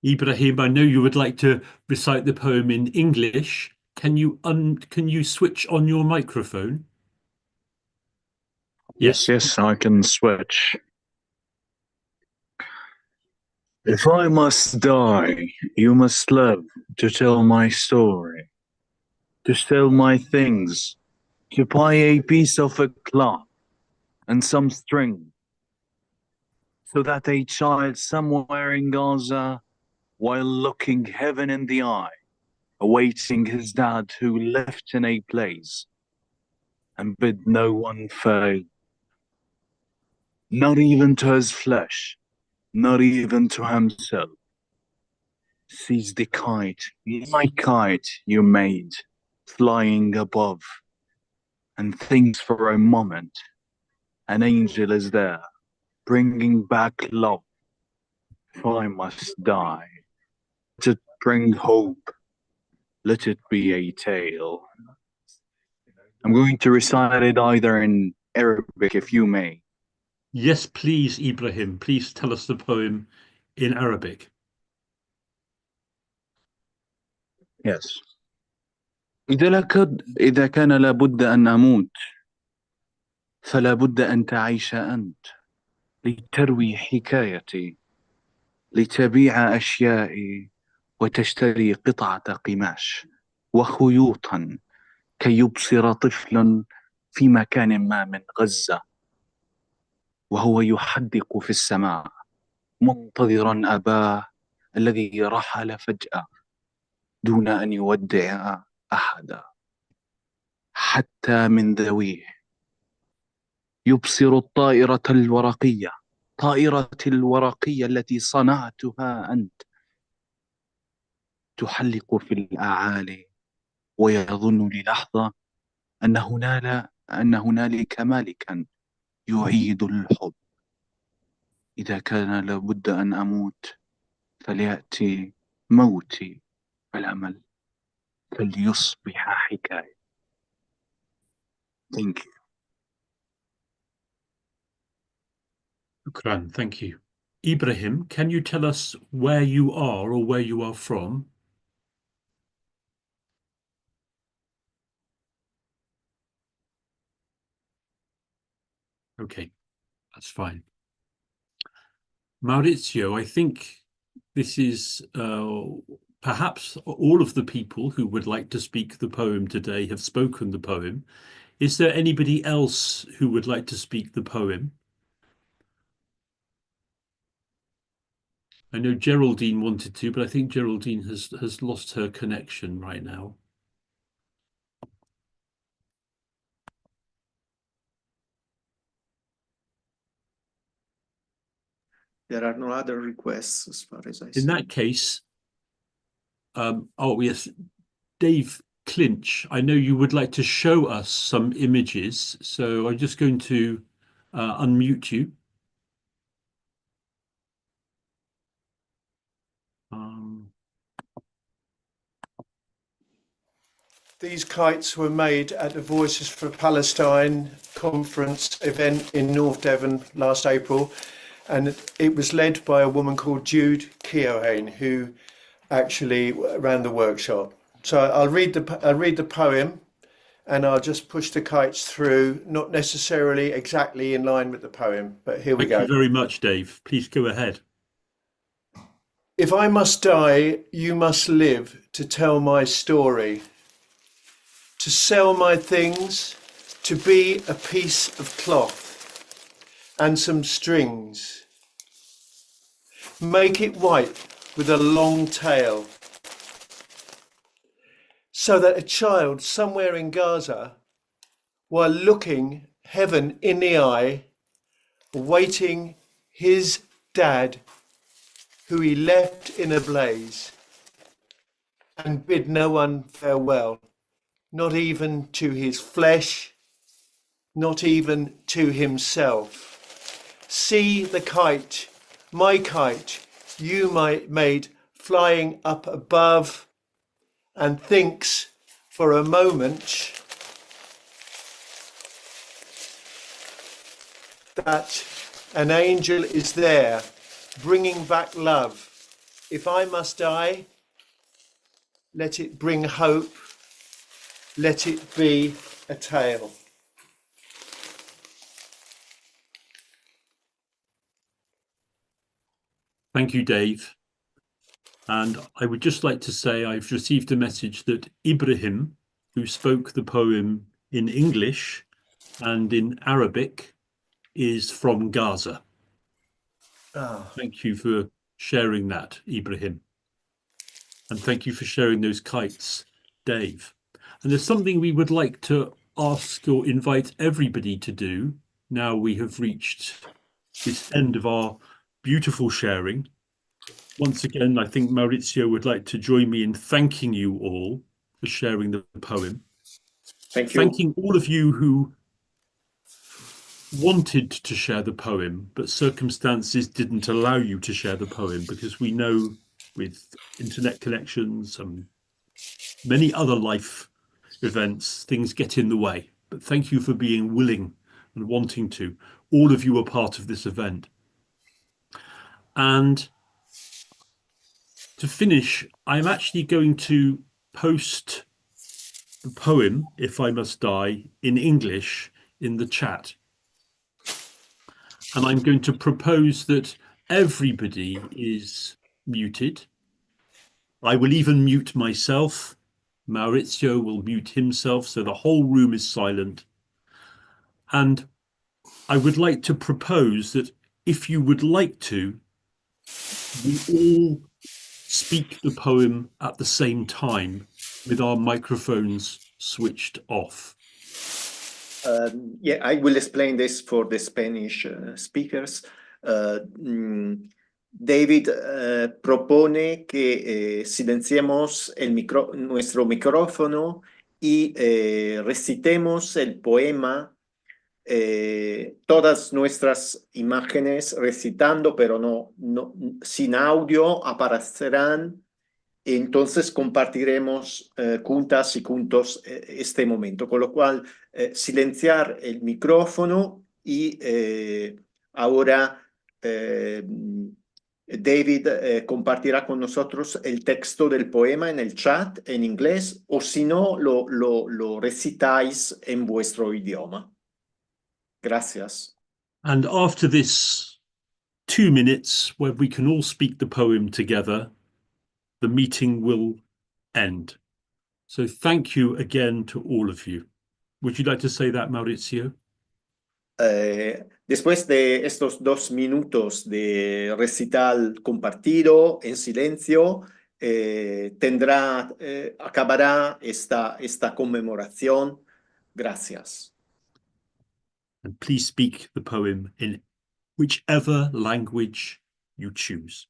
Ibrahim, I know you would like to recite the poem in English. Can you switch on your microphone? Yes, I can switch. If I must die, you must live to tell my story, to sell my things, to buy a piece of a cloth and some string, so that a child somewhere in Gaza, while looking heaven in the eye, awaiting his dad who left in a place, and bid no one farewell, not even to his flesh, not even to himself, sees the kite, my kite you made, flying above, and thinks for a moment an angel is there, bringing back love. If I must die, let it bring hope, let it be a tale. I'm going to recite it either in Arabic, if you may. Yes, please, Ibrahim. Please tell us the poem in Arabic. Yes. إذا كان لابد أن أموت فلا بد أن تعيش أنت لتروي حكايتي لتبيع أشيائي وتشتري قطعة قماش وخيوطا كي يبصر طفل في مكان ما من غزة وهو يحدق في السماء منتظرا أباه الذي رحل فجأة دون أن يودع أحدا حتى من ذويه يبصر الطائرة الورقية التي صنعتها أنت تحلق في الأعالي ويظن للحظة أن هنالك مالكا يعيد الحب. إذا كان لابد أن أموت فليأتي موتي الأمل فليصبح حكاية. Thank you. Shukran, thank you. Ibrahim, can you tell us where you are or where you are from? Okay, that's fine. Maurizio, I think this is perhaps all of the people who would like to speak the poem today have spoken the poem. Is there anybody else who would like to speak the poem? I know Geraldine wanted to, but I think Geraldine has lost her connection right now. There are no other requests as far as I see. In that case, oh yes, Dave Clinch, I know you would like to show us some images, so I'm just going to unmute you. These kites were made at the Voices for Palestine conference event in North Devon last April, and it was led by a woman called Jude Keohane, who actually ran the workshop. So I'll read the poem, and I'll just push the kites through, not necessarily exactly in line with the poem, but here we go. Thank you very much, Dave. Please go ahead. If I must die, you must live to tell my story. To sell my things, to be a piece of cloth and some strings. Make it white with a long tail, so that a child somewhere in Gaza, while looking heaven in the eye, awaiting his dad, who he left in a blaze, and bid no one farewell, not even to his flesh, not even to himself. See the kite, my kite, you made flying up above, and thinks for a moment that an angel is there bringing back love. If I must die, let it bring hope. Let it be a tale. Thank you, Dave. And I would just like to say I've received a message that Ibrahim, who spoke the poem in English and in Arabic, is from Gaza. Oh. Thank you for sharing that, Ibrahim. And thank you for sharing those kites, Dave. And there's something we would like to ask or invite everybody to do now we have reached this end of our beautiful sharing. Once again, I think Maurizio would like to join me in thanking you all for sharing the poem. Thank you. Thanking all of you who wanted to share the poem, but circumstances didn't allow you to share the poem, because we know with internet connections and many other life events, things get in the way. But thank you for being willing and wanting to. All of you are part of this event. And to finish, I'm actually going to post the poem, If I Must Die, in English in the chat. And I'm going to propose that everybody is muted. I will even mute myself. Maurizio will mute himself, so the whole room is silent. And I would like to propose that if you would like to, we all speak the poem at the same time with our microphones switched off. Yeah, I will explain this for the Spanish speakers. David propone que silenciemos nuestro micrófono y recitemos el poema, todas nuestras imágenes recitando, pero no sin audio aparecerán. Entonces compartiremos juntas y juntos este momento, con lo cual silenciar el micrófono y ahora David compartirá con nosotros el texto del poema en el chat en inglés, o si no lo recitáis en vuestro idioma. Gracias. And after this 2 minutes where we can all speak the poem together, the meeting will end. So thank you again to all of you. Would you like to say that, Maurizio? Después de estos 2 minutos de recital compartido en silencio, acabará esta conmemoración. Gracias. And please speak the poem in whichever language you choose.